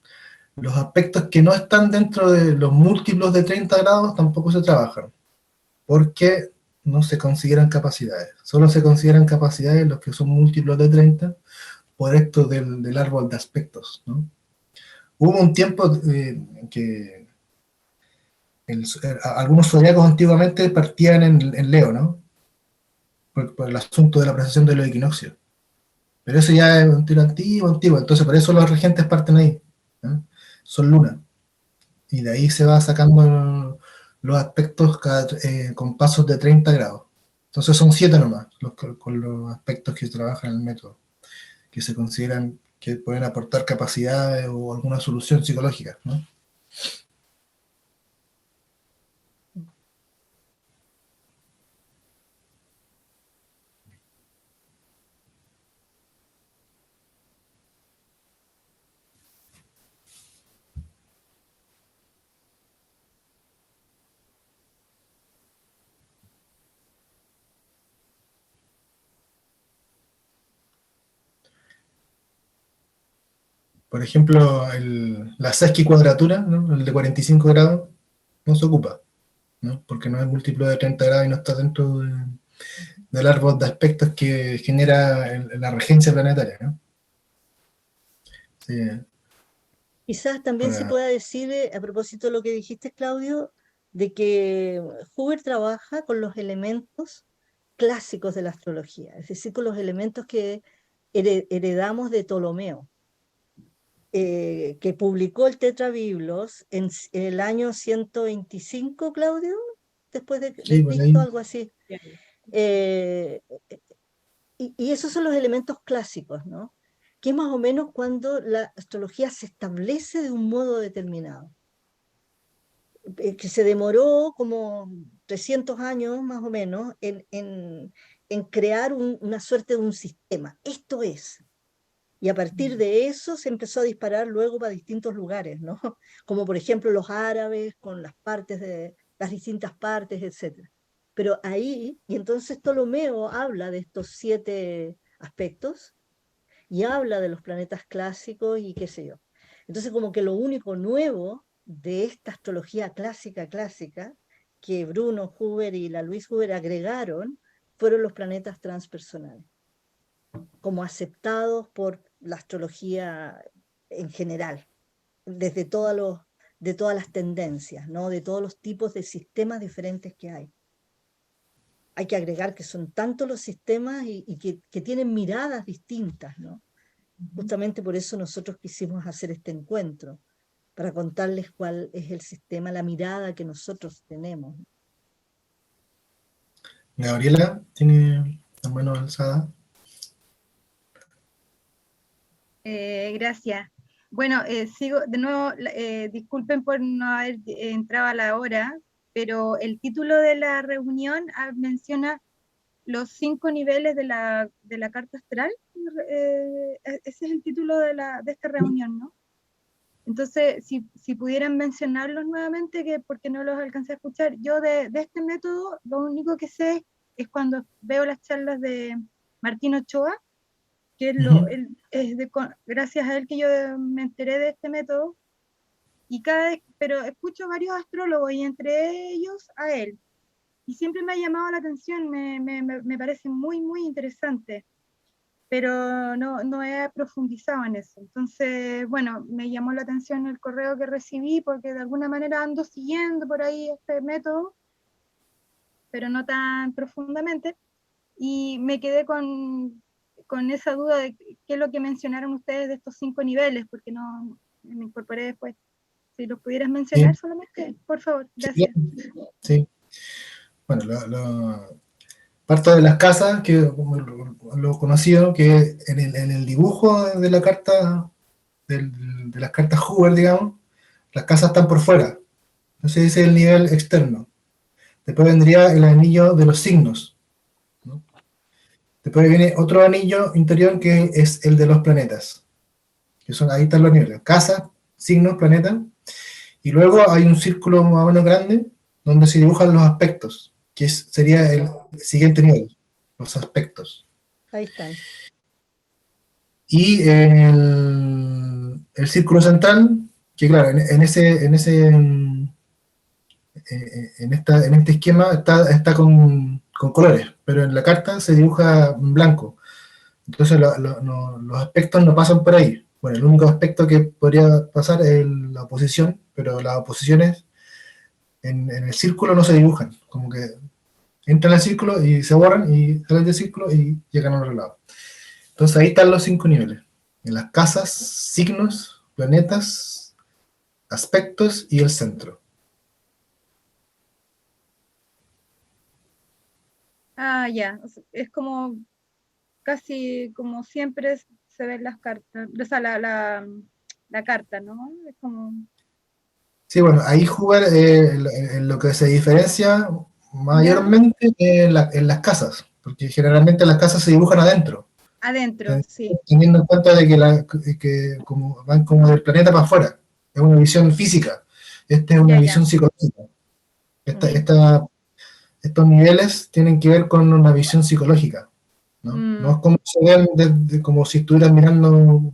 Los aspectos que no están dentro de los múltiplos de 30 grados tampoco se trabajan, porque no se consideran capacidades. Solo se consideran capacidades los que son múltiplos de 30 por esto del árbol de aspectos, ¿no? Hubo un tiempo que algunos zodiacos antiguamente partían en Leo, ¿no? Por el asunto de la precesión de los equinoccios. Pero eso ya es un tiro antiguo, entonces por eso los regentes parten ahí, ¿no? Son lunas. Y de ahí se va sacando los aspectos con pasos de 30 grados. Entonces son 7 nomás, con los aspectos que se trabajan en el método, que se consideran que pueden aportar capacidades o alguna solución psicológica, ¿no? Por ejemplo, la sesquicuadratura, ¿no? El de 45 grados, no se ocupa, ¿no? Porque no es múltiplo de 30 grados y no está dentro del árbol de aspectos que genera la regencia planetaria, ¿no? Sí, Quizás también se pueda decir, a propósito de lo que dijiste, Claudio, de que Huber trabaja con los elementos clásicos de la astrología, es decir, con los elementos que heredamos de Ptolomeo, que publicó el Tetrabiblos en el año 125, Claudio, después de sí, por ahí. Cristo, algo así. Y esos son los elementos clásicos, ¿no? Que es más o menos cuando la astrología se establece de un modo determinado, que se demoró como 300 años más o menos en crear una suerte de un sistema. Esto es. Y a partir de eso se empezó a disparar luego para distintos lugares, ¿no? Como por ejemplo los árabes con las distintas partes, etc. Pero ahí, y entonces Ptolomeo habla de estos 7 aspectos, y habla de los planetas clásicos y qué sé yo. Entonces como que lo único nuevo de esta astrología clásica que Bruno Huber y la Louise Huber agregaron fueron los planetas transpersonales, como aceptados por la astrología en general, desde de todas las tendencias, ¿no? De todos los tipos de sistemas diferentes que hay. Hay que agregar que son tantos los sistemas y que tienen miradas distintas, ¿no? Justamente por eso nosotros quisimos hacer este encuentro, para contarles cuál es el sistema, la mirada que nosotros tenemos. Gabriela tiene la mano alzada. Gracias. Bueno, sigo de nuevo, disculpen por no haber entrado a la hora, pero el título de la reunión menciona los 5 niveles de la carta astral. Ese es el título de esta reunión, ¿no? Entonces, si pudieran mencionarlos nuevamente, porque no los alcancé a escuchar. Yo de este método, lo único que sé es cuando veo las charlas de Martín Ochoa, que es gracias a él que yo me enteré de este método, pero escucho varios astrólogos y entre ellos a él. Y siempre me ha llamado la atención, me parece muy, muy interesante, pero no he profundizado en eso. Entonces, bueno, me llamó la atención el correo que recibí, porque de alguna manera ando siguiendo por ahí este método, pero no tan profundamente, y me quedé con esa duda de qué es lo que mencionaron ustedes de estos 5 niveles, porque no me incorporé después. Si los pudieras mencionar solamente, por favor, gracias. Sí. Bueno, parto de las casas, que como lo conocido, que en el dibujo de la carta, de las cartas Huber, digamos, las casas están por fuera. Entonces ese es el nivel externo. Después vendría el anillo de los signos, ¿no? Después viene otro anillo interior que es el de los planetas. Ahí están los niveles. Casa, signos, planetas. Y luego hay un círculo más o menos grande donde se dibujan los aspectos, que sería el siguiente nivel, los aspectos. Ahí están. Y el círculo central, que claro, en este esquema está con colores, pero en la carta se dibuja en blanco. Entonces los aspectos no pasan por ahí. Bueno, el único aspecto que podría pasar es la oposición, pero las oposiciones en el círculo no se dibujan, como que entran al círculo y se borran y salen del círculo y llegan al otro lado. Entonces ahí están los 5 niveles. En las casas, signos, planetas, aspectos y el centro. Ah, ya. Es como casi como siempre se ven las cartas, o sea, la carta, ¿no? Es como... Sí, bueno, ahí Huber, en lo que se diferencia ¿Ya? mayormente en las casas, porque generalmente las casas se dibujan adentro, Adentro, sí. teniendo en cuenta de que como van como del planeta para afuera, es una visión física, esta es una Ya, ya. visión psicológica. Esta, Mm. esta- Estos niveles tienen que ver con una visión psicológica, ¿no? No es como se ven como si estuvieran mirando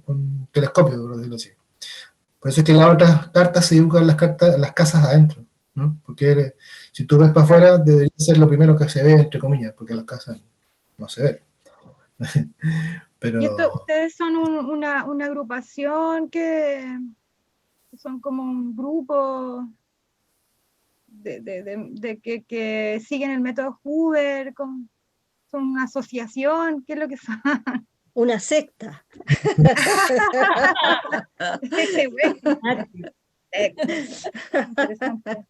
con un telescopio, por decirlo así. Por eso es que las otras cartas se dibujan las casas adentro, ¿no? Porque si tú ves para Claro. afuera, debería ser lo primero que se ve, entre comillas, porque las casas no se ven. ¿Y esto, Pero ustedes son una agrupación que son como un grupo que siguen el método Hoover? ¿Son una asociación? ¿Qué es lo que son? Una secta. Bueno, interesante.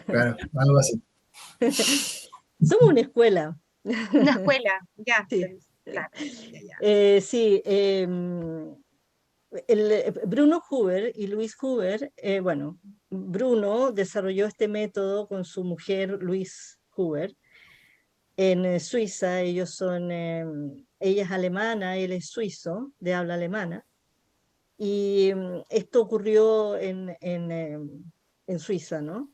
claro, algo así. Somos una escuela. Una escuela, ya, Sí. claro. Ya. Sí, Bruno Huber y Luis Huber, bueno, Bruno desarrolló este método con su mujer Luis Huber en Suiza. Ella es alemana, él es suizo, de habla alemana, y esto ocurrió en Suiza, ¿no?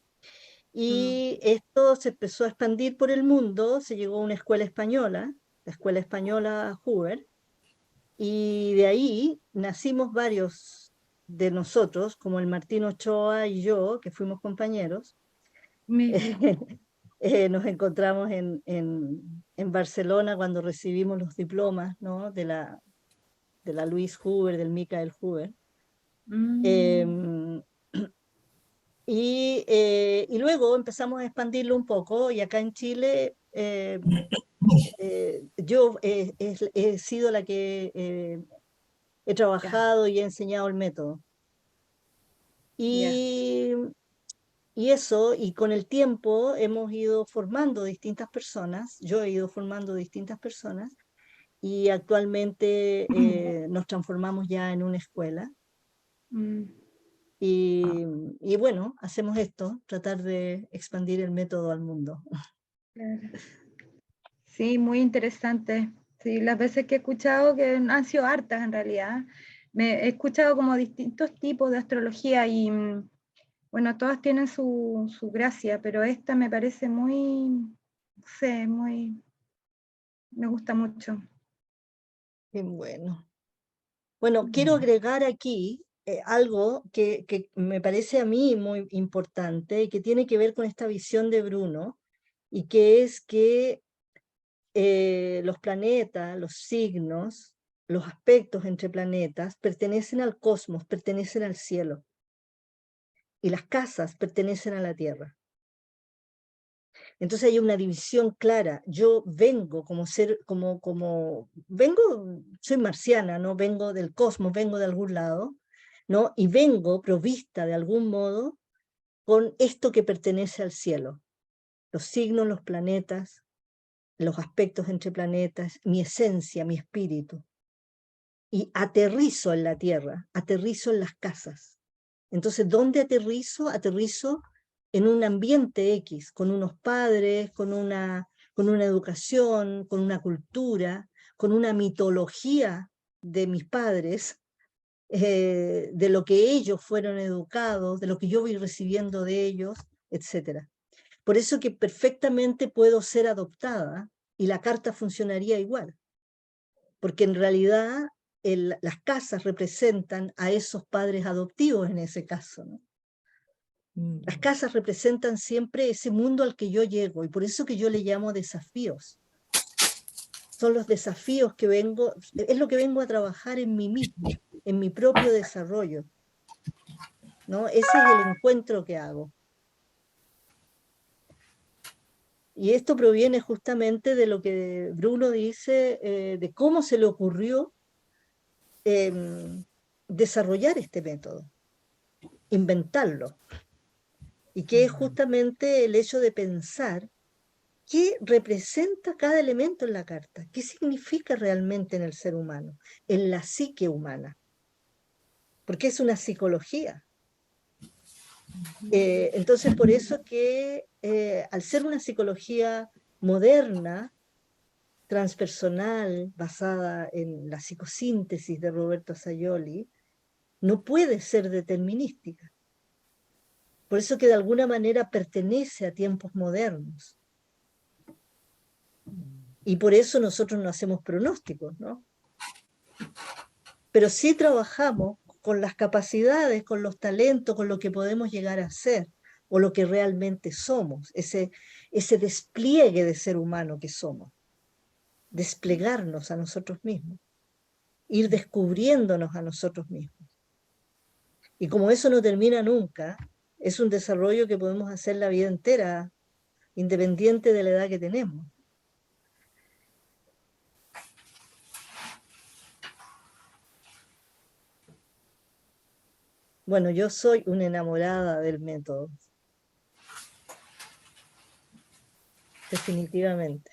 Y esto se empezó a expandir por el mundo, se llegó a una escuela española, la Escuela Española Huber, y de ahí nacimos varios de nosotros, como el Martín Ochoa y yo, que fuimos compañeros. Nos encontramos en Barcelona cuando recibimos los diplomas, ¿no? de la Luis Huber, del Michael Huber. Mm. Y luego empezamos a expandirlo un poco, y acá en Chile yo he sido la que he trabajado y he enseñado el método. Ya. Y, y eso, y con el tiempo hemos ido formando distintas personas, yo he ido formando distintas personas, y actualmente nos transformamos ya en una escuela. Mm. Y bueno, hacemos esto, tratar de expandir el método al mundo. Claro. Sí, muy interesante. Sí, las veces que he escuchado, que han sido hartas en realidad, he escuchado como distintos tipos de astrología y bueno, todas tienen su gracia, pero esta me parece muy, no sé, me gusta mucho. Qué bueno. Bueno, quiero agregar aquí algo que me parece a mí muy importante y que tiene que ver con esta visión de Bruno, y que es que los planetas, los signos, los aspectos entre planetas pertenecen al cosmos, pertenecen al cielo, y las casas pertenecen a la tierra. Entonces hay una división clara. Yo vengo como ser, soy marciana, ¿no? Vengo del cosmos, vengo de algún lado, ¿no? Y vengo provista de algún modo con esto que pertenece al cielo. Los signos, los planetas, los aspectos entre planetas, mi esencia, mi espíritu. Y aterrizo en la tierra, aterrizo en las casas. Entonces, ¿dónde aterrizo? Aterrizo en un ambiente X, con unos padres, con una educación, con una cultura, con una mitología de mis padres, de lo que ellos fueron educados, de lo que yo voy recibiendo de ellos, etc. Por eso que perfectamente puedo ser adoptada y la carta funcionaría igual, porque en realidad las casas representan a esos padres adoptivos en ese caso, ¿no? Las casas representan siempre ese mundo al que yo llego, y por eso que yo le llamo desafíos. Son los desafíos que es lo que vengo a trabajar en mí mismo, en mi propio desarrollo. ¿no? Ese es el encuentro que hago. Y esto proviene justamente de lo que Bruno dice, de cómo se le ocurrió desarrollar este método, inventarlo, y que es justamente el hecho de pensar qué representa cada elemento en la carta, qué significa realmente en el ser humano, en la psique humana, porque es una psicología. Entonces, por eso que al ser una psicología moderna, transpersonal, basada en la psicosíntesis de Roberto Sayoli, no puede ser determinística. Por eso que de alguna manera pertenece a tiempos modernos. Y por eso nosotros no hacemos pronósticos, ¿no? Pero sí trabajamos con las capacidades, con los talentos, con lo que podemos llegar a ser, o lo que realmente somos, ese despliegue de ser humano que somos, desplegarnos a nosotros mismos, ir descubriéndonos a nosotros mismos. Y como eso no termina nunca, es un desarrollo que podemos hacer la vida entera, independiente de la edad que tenemos. Bueno, yo soy una enamorada del método, definitivamente.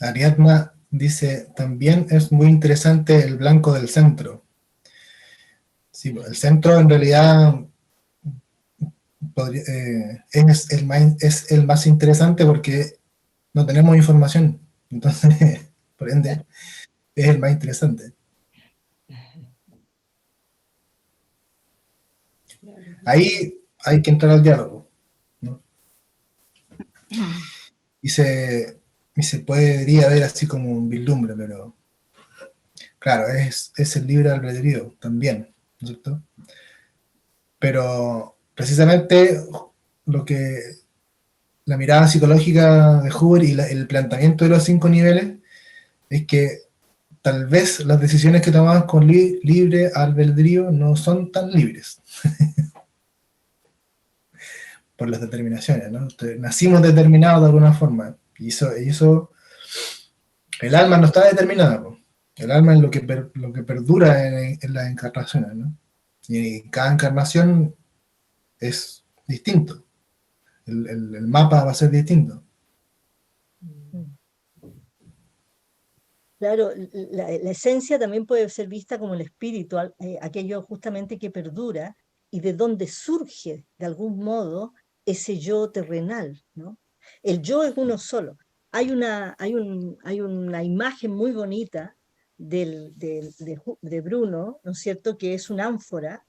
Ariadna dice, también es muy interesante el blanco del centro. Sí, el centro en realidad es el más interesante porque no tenemos información. Entonces, por ende, es el más interesante. Ahí hay que entrar al diálogo, ¿no? Y se podría ver así como un vislumbre, pero claro, es el libre albedrío también, ¿no es cierto? Pero precisamente lo que la mirada psicológica de Huber y el planteamiento de los 5 niveles es que tal vez las decisiones que tomamos con libre albedrío no son tan libres por las determinaciones, ¿no? Nacimos determinados de alguna forma y eso el alma no está determinada, ¿no? El alma es lo que perdura en las encarnaciones, ¿no? Y cada encarnación es distinto. El mapa va a ser distinto. Claro, la esencia también puede ser vista como el espíritu, aquello justamente que perdura y de donde surge de algún modo ese yo terrenal, ¿no? El yo es uno solo. Hay una imagen muy bonita de Bruno, ¿no es cierto?, que es una ánfora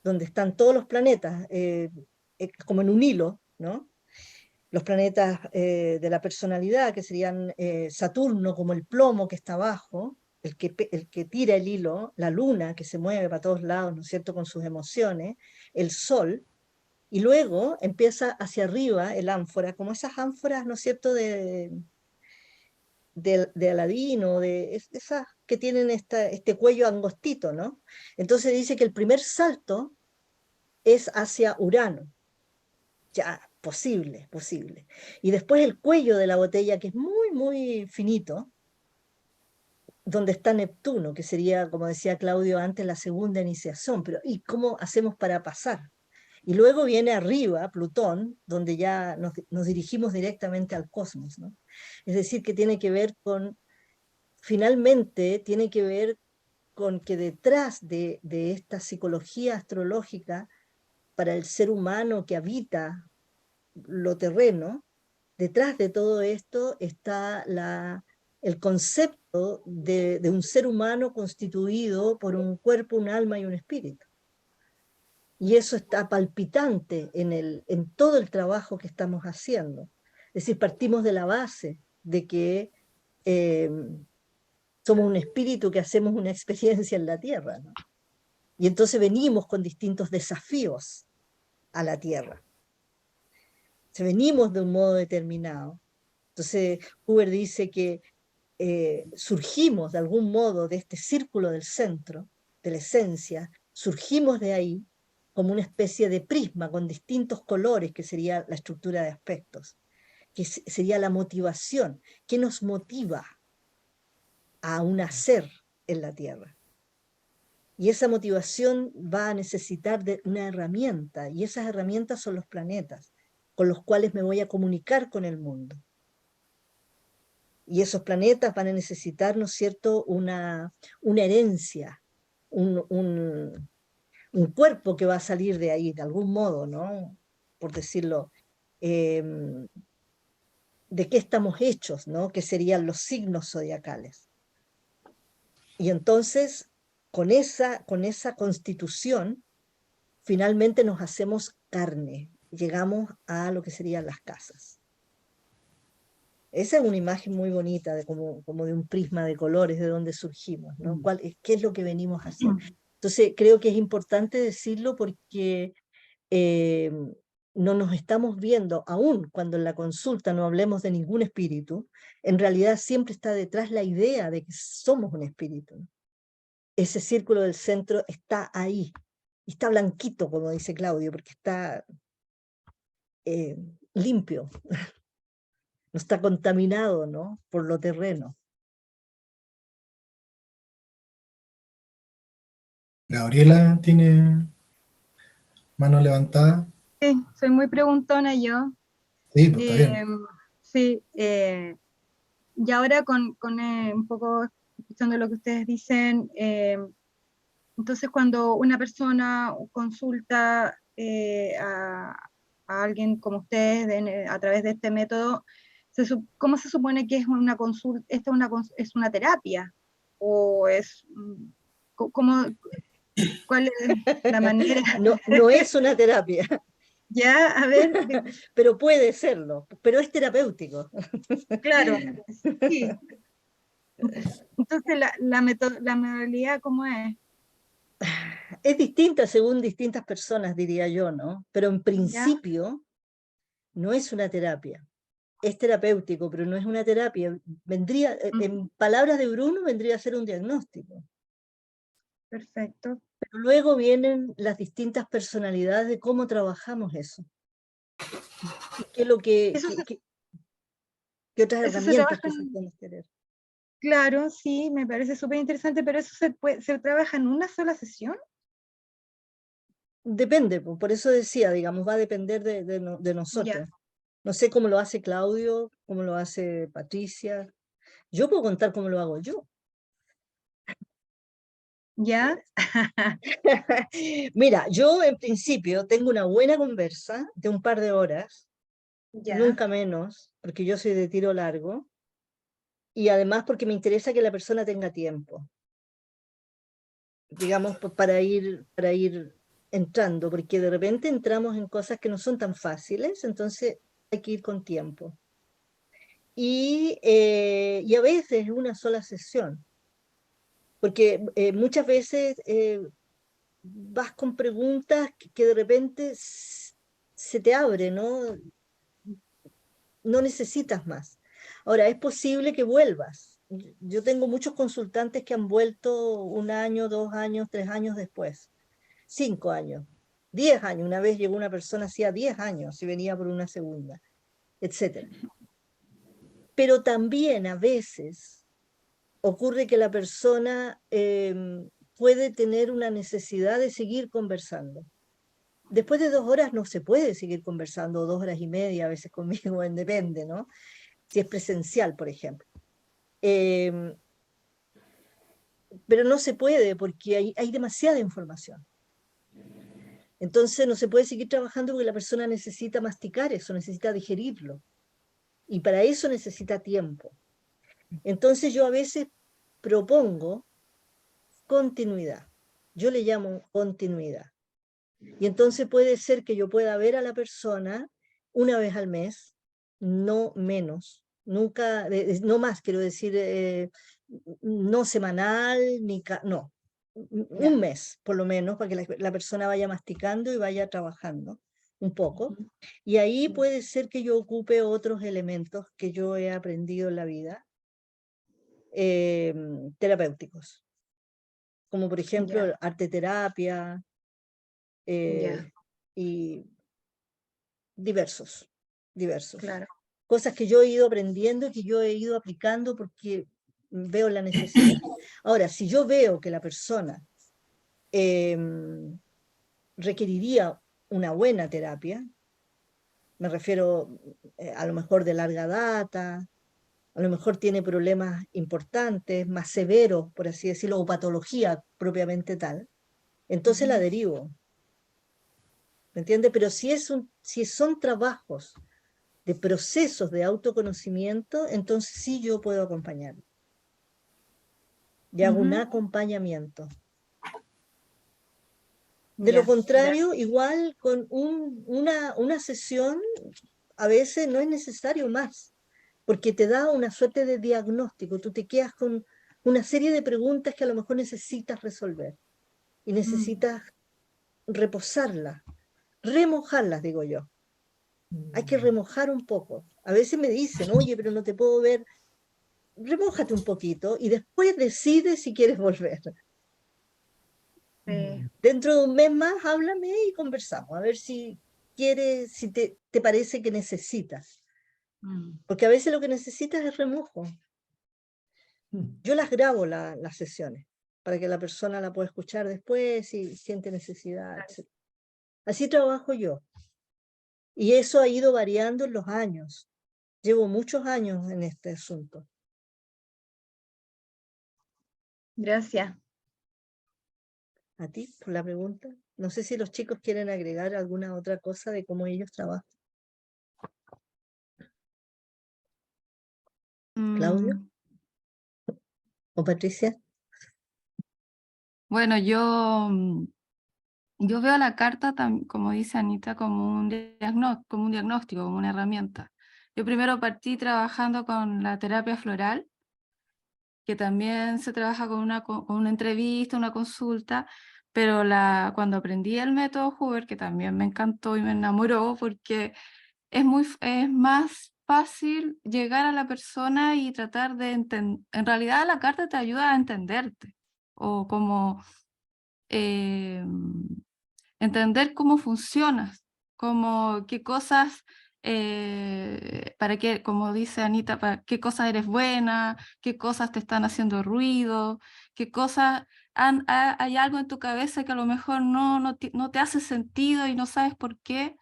donde están todos los planetas, como en un hilo, ¿no? Los planetas de la personalidad, que serían Saturno como el plomo que está abajo, el que tira el hilo, la luna que se mueve para todos lados, ¿no es cierto?, con sus emociones, el sol, y luego empieza hacia arriba el ánfora, como esas ánforas, ¿no es cierto?, de Aladino, esas que tienen este cuello angostito, ¿no? Entonces dice que el primer salto es hacia Urano. Ya, posible. Y después el cuello de la botella, que es muy, muy finito, donde está Neptuno, que sería, como decía Claudio antes, la segunda iniciación. Pero ¿y cómo hacemos para pasar? Y luego viene arriba Plutón, donde ya nos dirigimos directamente al cosmos, ¿no? Es decir, que tiene que ver con, finalmente, tiene que ver con que detrás de esta psicología astrológica para el ser humano que habita lo terreno, detrás de todo esto está el concepto de un ser humano constituido por un cuerpo, un alma y un espíritu. Y eso está palpitante en todo el trabajo que estamos haciendo. Es decir, partimos de la base de que somos un espíritu que hacemos una experiencia en la Tierra, ¿no? Y entonces venimos con distintos desafíos a la Tierra. Si venimos de un modo determinado. Entonces, Huber dice que surgimos de algún modo de este círculo del centro, de la esencia, surgimos de ahí como una especie de prisma con distintos colores, que sería la estructura de aspectos, que sería la motivación, que nos motiva a un hacer en la Tierra. Y esa motivación va a necesitar de una herramienta, y esas herramientas son los planetas, con los cuales me voy a comunicar con el mundo. Y esos planetas van a necesitar, ¿no es cierto?, una herencia, un cuerpo que va a salir de ahí, de algún modo, ¿no? Por decirlo, de qué estamos hechos, ¿no? Que serían los signos zodiacales. Y entonces, con esa constitución, finalmente nos hacemos carne, llegamos a lo que serían las casas. Esa es una imagen muy bonita, de como de un prisma de colores, de donde surgimos, ¿no? ¿Qué es lo que venimos a hacer? Entonces, creo que es importante decirlo porque no nos estamos viendo, aún cuando en la consulta no hablemos de ningún espíritu, en realidad siempre está detrás la idea de que somos un espíritu, ¿no? Ese círculo del centro está ahí, y está blanquito, como dice Claudio, porque está limpio, no está contaminado, ¿no?, por lo terreno. Gabriela tiene mano levantada. Sí, soy muy preguntona yo. Sí, pues está bien. Sí, y ahora con un poco escuchando lo que ustedes dicen, entonces cuando una persona consulta a alguien como ustedes a través de este método, ¿cómo se supone que es una consulta? ¿Esta es una terapia? ¿O es, cuál es la manera? No es una terapia, Ya, a ver, pero puede serlo, pero es terapéutico. claro, sí. Entonces, la modalidad, ¿cómo es? Es distinta según distintas personas, diría yo, ¿no? Pero en ¿Ya? principio no es una terapia. Es terapéutico, pero no es una terapia. Vendría, en palabras de Bruno, vendría a ser un diagnóstico. Perfecto. Pero luego vienen las distintas personalidades de cómo trabajamos eso. Y qué es lo que, Eso qué otras eso se herramientas trabaja quizás podemos tener. claro, sí, me parece súper interesante, pero eso se trabaja en una sola sesión. Depende, por eso decía, digamos, va a depender de Ya, nosotros. No sé cómo lo hace Claudio, cómo lo hace Patricia. Yo puedo contar cómo lo hago yo. ya, Mira, yo en principio tengo una buena conversa de un par de horas, ya, nunca menos, porque yo soy de tiro largo, y además porque me interesa que la persona tenga tiempo, digamos, para ir entrando, porque de repente entramos en cosas que no son tan fáciles, entonces hay que ir con tiempo. Y a veces una sola sesión, porque muchas veces vas con preguntas que de repente se te abre, ¿no? No necesitas más. Ahora, es posible que vuelvas. Yo tengo muchos consultantes que han vuelto 1 año, 2 años, 3 años después, 5 años, 10 años. Una vez llegó una persona hacía 10 años y venía por una segunda, etc. Pero también a veces ocurre que la persona puede tener una necesidad de seguir conversando. Después de 2 horas no se puede seguir conversando, 2 horas y media, a veces conmigo, depende, ¿no? Si es presencial, por ejemplo. Pero no se puede porque hay demasiada información. Entonces no se puede seguir trabajando porque la persona necesita masticar eso, necesita digerirlo. Y para eso necesita tiempo. Entonces yo a veces propongo continuidad. Yo le llamo continuidad. Y entonces puede ser que yo pueda ver a la persona una vez al mes, no menos, nunca, no más, quiero decir, no semanal, no, ya, un mes por lo menos, para que la persona vaya masticando y vaya trabajando un poco, y ahí puede ser que yo ocupe otros elementos que yo he aprendido en la vida, terapéuticos, como por ejemplo Ya. arteterapia, Ya, y diversos. claro. Cosas que yo he ido aprendiendo, que yo he ido aplicando porque veo la necesidad. Ahora, si yo veo que la persona requeriría una buena terapia, me refiero a lo mejor de larga data, a lo mejor tiene problemas importantes, más severos, por así decirlo, o patología propiamente tal, entonces la derivo. ¿Me entiende? Pero si son trabajos de procesos de autoconocimiento, entonces sí yo puedo acompañar. Y hago un acompañamiento. De lo Ya, contrario, igual con una sesión a veces no es necesario más, porque te da una suerte de diagnóstico. Tú te quedas con una serie de preguntas que a lo mejor necesitas resolver y necesitas reposarlas, remojarlas, digo yo. Hay que remojar un poco. A veces me dicen, oye, pero no te puedo ver. Remójate un poquito y después decides si quieres volver. Dentro de un mes más, háblame y conversamos, a ver si quieres, si te parece que necesitas. Porque a veces lo que necesitas es remojo. Yo las grabo las sesiones para que la persona la pueda escuchar después si siente necesidad, etc. Así trabajo yo. Y eso ha ido variando en los años. Llevo muchos años en este asunto. gracias. A ti por la pregunta. No sé si los chicos quieren agregar alguna otra cosa de cómo ellos trabajan. ¿Claudio Mm, o Patricia? Bueno, yo veo la carta, como dice Anita, como un diagnóstico, como una herramienta. Yo primero partí trabajando con la terapia floral, que también se trabaja con una entrevista, una consulta, pero cuando aprendí el método Huber, que también me encantó y me enamoró, porque es más fácil llegar a la persona y tratar de entender. En realidad la carta te ayuda a entenderte, o como entender cómo funcionas, como qué cosas, para qué, como dice Anita, para qué cosas eres buena, qué cosas te están haciendo ruido, qué cosas hay algo en tu cabeza que a lo mejor no te hace sentido y no sabes por qué.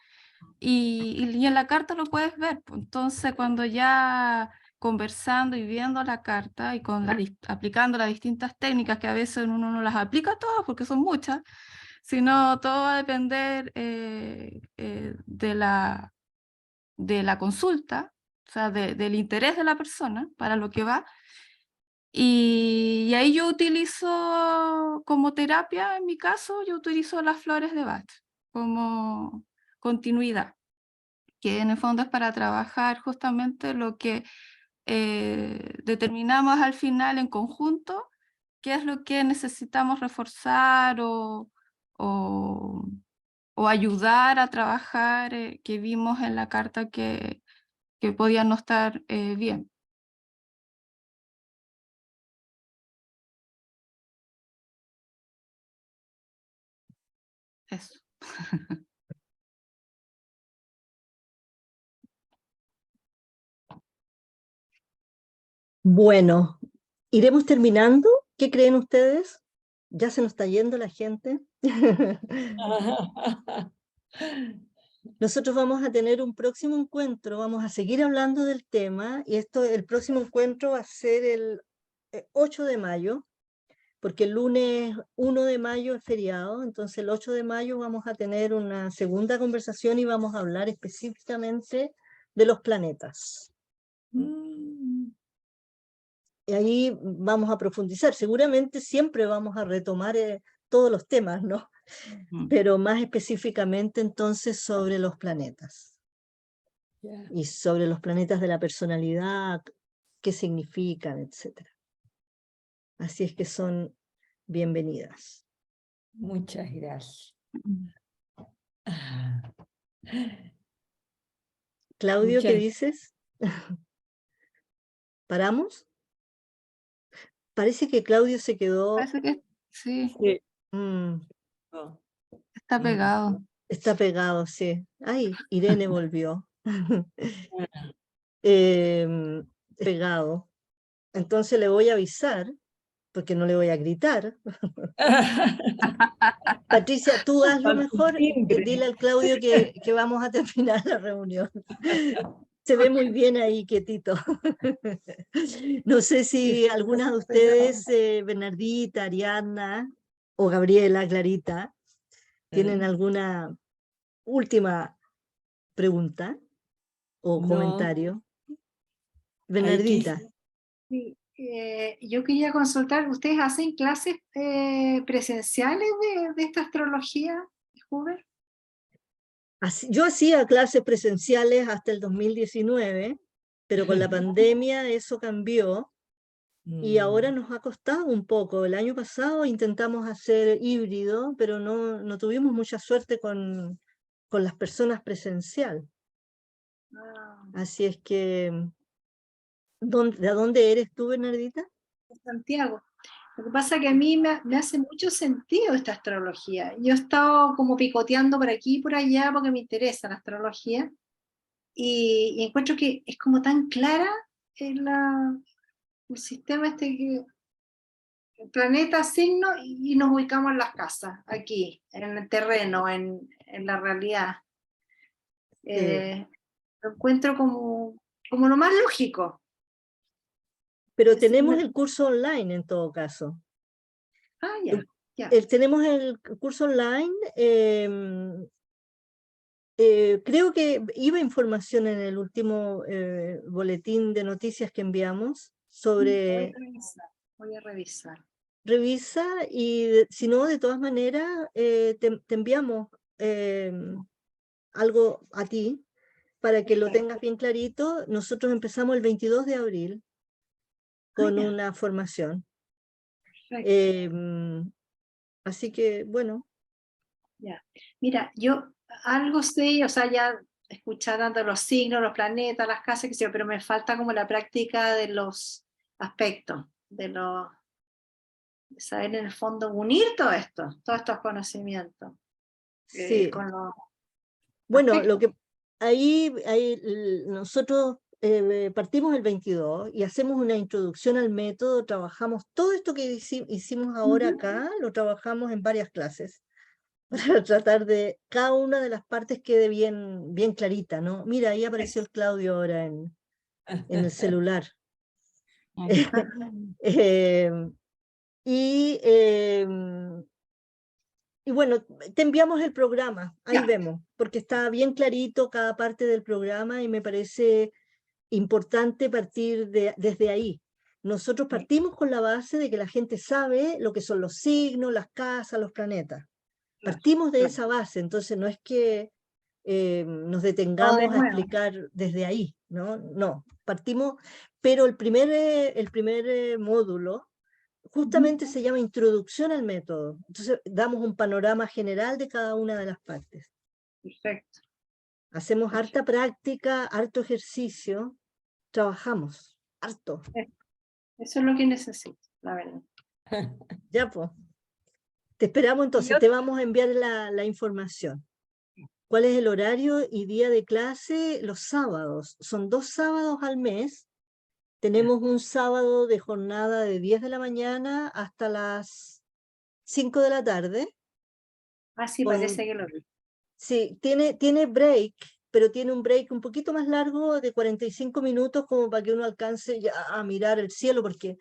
Y en la carta lo puedes ver. Entonces, cuando ya conversando y viendo la carta y aplicando las distintas técnicas, que a veces uno no las aplica todas porque son muchas, sino todo va a depender de la consulta, o sea, del interés de la persona para lo que va. Y ahí yo utilizo como terapia, en mi caso, yo utilizo las flores de Bach como continuidad, que en el fondo es para trabajar justamente lo que determinamos al final en conjunto, qué es lo que necesitamos reforzar o, o ayudar a trabajar, que vimos en la carta que podían no estar bien. Eso. Bueno, iremos terminando. ¿Qué creen ustedes? ¿Ya se nos está yendo la gente? Nosotros vamos a tener un próximo encuentro, vamos a seguir hablando del tema y el próximo encuentro va a ser el 8 de mayo, porque el lunes 1 de mayo es feriado, entonces el 8 de mayo vamos a tener una segunda conversación y vamos a hablar específicamente de los planetas. Y ahí vamos a profundizar. Seguramente siempre vamos a retomar todos los temas, ¿no? Pero más específicamente entonces sobre los planetas. Y sobre los planetas de la personalidad, qué significan, etc. Así es que son bienvenidas. Muchas gracias. Claudio, ¿qué Muchas dices? ¿Paramos? Parece que Claudio se quedó. Parece que sí, gracias. mm, está pegado. está pegado, sí. Ay, Irene volvió. Em, Pegado. Entonces le voy a avisar, porque no le voy a gritar. Patricia, tú haz lo Falta un mejor, timbre. dile al Claudio que vamos a terminar la reunión. Se ve muy bien ahí, quietito. No sé si alguna de ustedes, Bernardita, Ariadna o Gabriela, Clarita, tienen alguna última pregunta o No, comentario. hay que... Bernardita. Sí, yo quería consultar, ¿ustedes hacen clases presenciales de esta astrología, Huber? Yo hacía clases presenciales hasta el 2019, pero con la pandemia eso cambió y ahora nos ha costado un poco. El año pasado intentamos hacer híbrido, pero no tuvimos mucha suerte con las personas presencial. Ah, Así es que, ¿de dónde eres tú, Bernardita? de Santiago. Lo que pasa es que a mí me hace mucho sentido esta astrología. Yo he estado como picoteando por aquí y por allá porque me interesa la astrología y encuentro que es como tan clara el sistema este que el planeta, signo y nos ubicamos en las casas, aquí, en el terreno, en la realidad. Lo encuentro como lo más lógico. Pero tenemos el curso online en todo caso. Ah, ya, ya. Tenemos el curso online. Creo que iba información en el último boletín de noticias que enviamos sobre... Voy a revisar. Revisa y si no, de todas maneras, te enviamos algo a ti para que lo tengas bien clarito. Nosotros empezamos el 22 de abril con ya. una formación. Perfecto. Así que, bueno. Ya. Mira, yo algo sé, o sea, ya escuché tanto los signos, los planetas, las casas, que sé yo, pero me falta como la práctica de los aspectos, de saber en el fondo unir todo esto, todos estos conocimientos. Sí. Con los Bueno, aspectos. lo que ahí nosotros partimos el 22 y hacemos una introducción al método, trabajamos todo esto que hicimos ahora acá, lo trabajamos en varias clases para tratar de cada una de las partes quede bien, bien clarita, ¿no? Mira, ahí apareció el Claudio ahora en el celular. Y bueno, te enviamos el programa, ahí Ya. vemos, porque está bien clarito cada parte del programa y me parece importante partir desde ahí. Nosotros partimos con la base de que la gente sabe lo que son los signos, las casas, los planetas. Partimos de esa base, entonces no es que nos detengamos a explicar desde ahí, ¿no? No, partimos, pero el primer módulo justamente se llama Introducción al método. Entonces damos un panorama general de cada una de las partes. Perfecto. Hacemos harta práctica, harto ejercicio, trabajamos, harto. Eso es lo que necesito, la verdad. Ya pues. Te esperamos entonces, te vamos a enviar la información. ¿Cuál es el horario y día de clase? Los sábados. Son 2 sábados al mes. Tenemos un sábado de jornada de 10 de la mañana hasta las 5 de la tarde. Ah, sí, parece que lo vi. Sí, tiene break, pero tiene un break un poquito más largo de 45 minutos como para que uno alcance ya a mirar el cielo, porque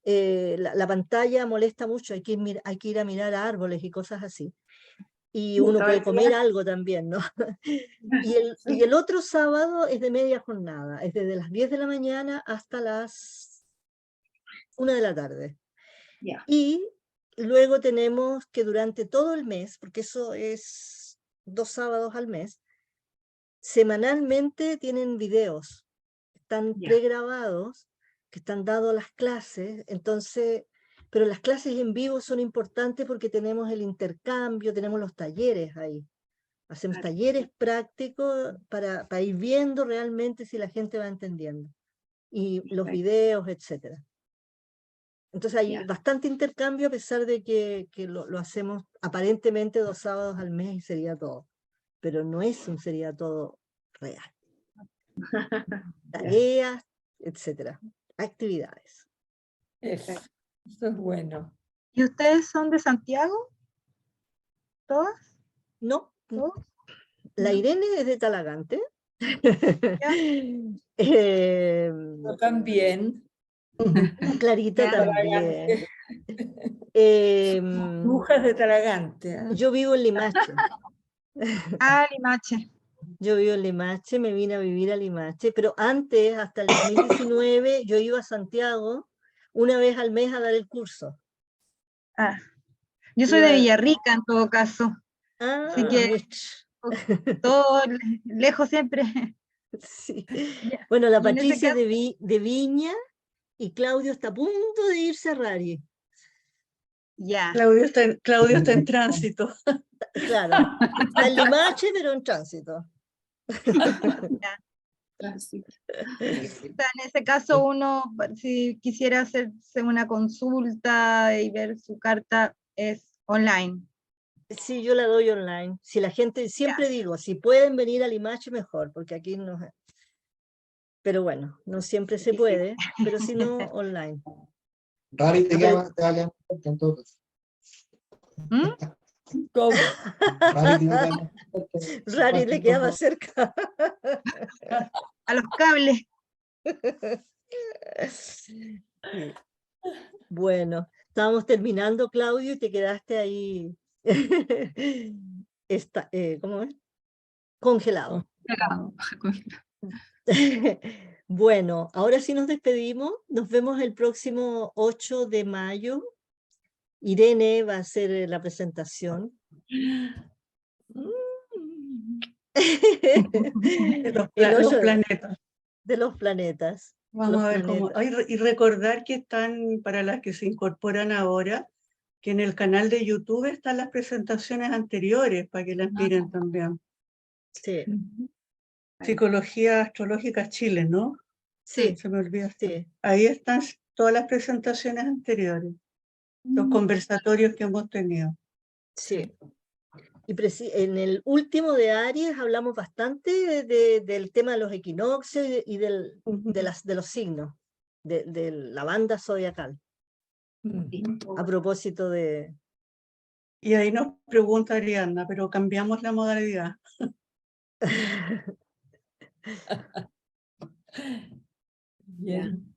la pantalla molesta mucho, hay que ir a mirar árboles y cosas así. Y uno puede comer algo también, ¿no? Y el otro sábado es de media jornada, es desde las 10 de la mañana hasta las 1 de la tarde. Yeah. Y luego tenemos que durante todo el mes, porque eso es 2 sábados al mes, semanalmente tienen videos, están pregrabados, que están dados a las clases, entonces, pero las clases en vivo son importantes porque tenemos el intercambio, tenemos los talleres ahí. Hacemos Claro. talleres prácticos para ir viendo realmente si la gente va entendiendo. Y los Perfecto. videos, etcétera. Entonces hay Ya. bastante intercambio a pesar de que lo hacemos aparentemente 2 sábados al mes y sería todo. Pero no es un sería todo real. Tareas, etcétera. Actividades. Eso es bueno. ¿Y ustedes son de Santiago? ¿Todas? No, ¿Todos? la No. Irene es de Talagante. Yo también. La Clarita Ya. también. Em, Brujas de Talagante. ¿Eh? yo vivo en Limache. Ah, Limache. Yo vivo en Limache, me vine a vivir a Limache, pero antes, hasta el 2019, yo iba a Santiago una vez al mes a dar el curso. Ah, yo soy de Iba- Villarrica en todo caso. Ah, Así que mich. todo lejos siempre. Sí. Ya. Bueno, la Y en ese Patricia caso- de Viña y Claudio está a punto de irse a Rari. Ya. Claudio está en tránsito. Claro, está en Limache, pero en tránsito. Tránsito. O sea, en ese caso uno, si quisiera hacerse una consulta y ver su carta, es online. Sí, yo la doy online. Si la gente, siempre digo, si pueden venir a Limache, mejor, porque aquí no. Pero bueno, no siempre se puede, pero si no, online. Rari te Ah, queda pero- más, te vale más cerca en todo caso. ¿Mm? ¿Cómo? Rari te queda más cerca. Rari le quedaba cerca. A los cables. Sí. Bueno, estábamos terminando, Claudio, y te quedaste ahí. ¿Cómo es? Congelado. Bueno, ahora sí nos despedimos. Nos vemos el próximo 8 de mayo. Irene va a hacer la presentación. De los El 8 planetas. de los planetas. Vamos los a ver cómo. planetas. Ay, y recordar que están, para las que se incorporan ahora, que en el canal de YouTube están las presentaciones anteriores para que las miren también. Sí, Psicología Astrológica Chile, ¿no? sí, Se me olvida. sí. Ahí están todas las presentaciones anteriores, los conversatorios que hemos tenido. Sí. Y en el último de Aries hablamos bastante del tema de los equinoccios y de los signos, de la banda zodiacal, a propósito de... Y ahí nos pregunta Ariadna, pero cambiamos la modalidad. Bien.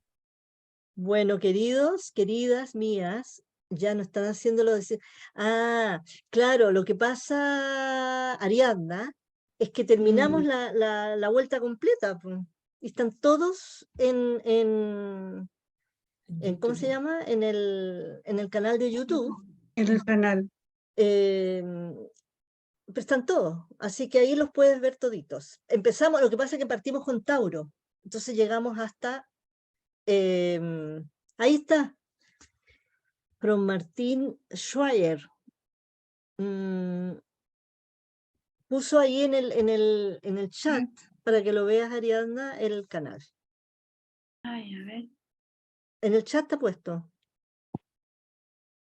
Bueno, queridos, queridas mías, ya no están haciéndolo decir. Ah, claro, lo que pasa, Ariadna, es que terminamos la vuelta completa, pues, y están todos en ¿cómo se llama? En el canal de YouTube. En el canal. Pero están todos, así que ahí los puedes ver toditos. Empezamos, lo que pasa es que partimos con Tauro, entonces llegamos hasta... ahí está, From Martín Schreier. Puso ahí en el chat, para que lo veas, Ariadna, el canal. Ay, a ver. En el chat está puesto.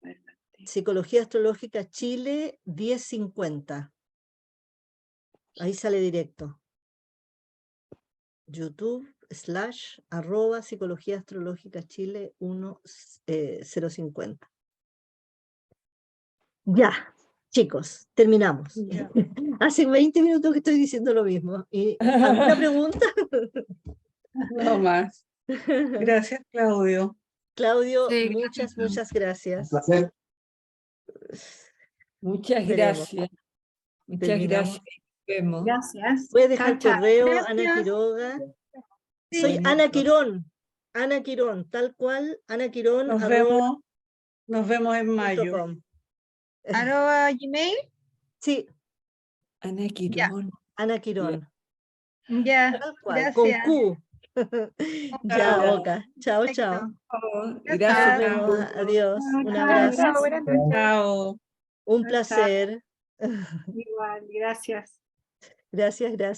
Perfecto. Psicología Astrológica Chile 1050. Ahí sale directo. YouTube/@ Psicología Astrológica Chile 050. Ya, chicos, terminamos. Ya. Hace 20 minutos que estoy diciendo lo mismo. ¿Alguna pregunta? No más. Gracias, Claudio. Claudio, Sí, muchas Un gracias. placer. Muchas Esperemos. gracias. Muchas Terminamos. gracias. Nos vemos. Gracias. Puedes dejar Chao, chao. correo, Ana Gracias. Quiroga. Sí. Soy Ana Quirón. Ana Quirón, tal cual, Ana Quirón. Nos vemos en mayo. @com. @gmail. Sí, Ana Quirón. Ana Quirón. Ya. Tal cual, con Gracias. Q. Ya, Chao. Oka. Chao, Perfecto. chao. Oh, Gracias. Nos gracias. vemos. Adiós. Un Chao, abrazo. Chao, buenas noches. Chao. Un Chao, chao. placer. Igual, gracias. Gracias, gracias.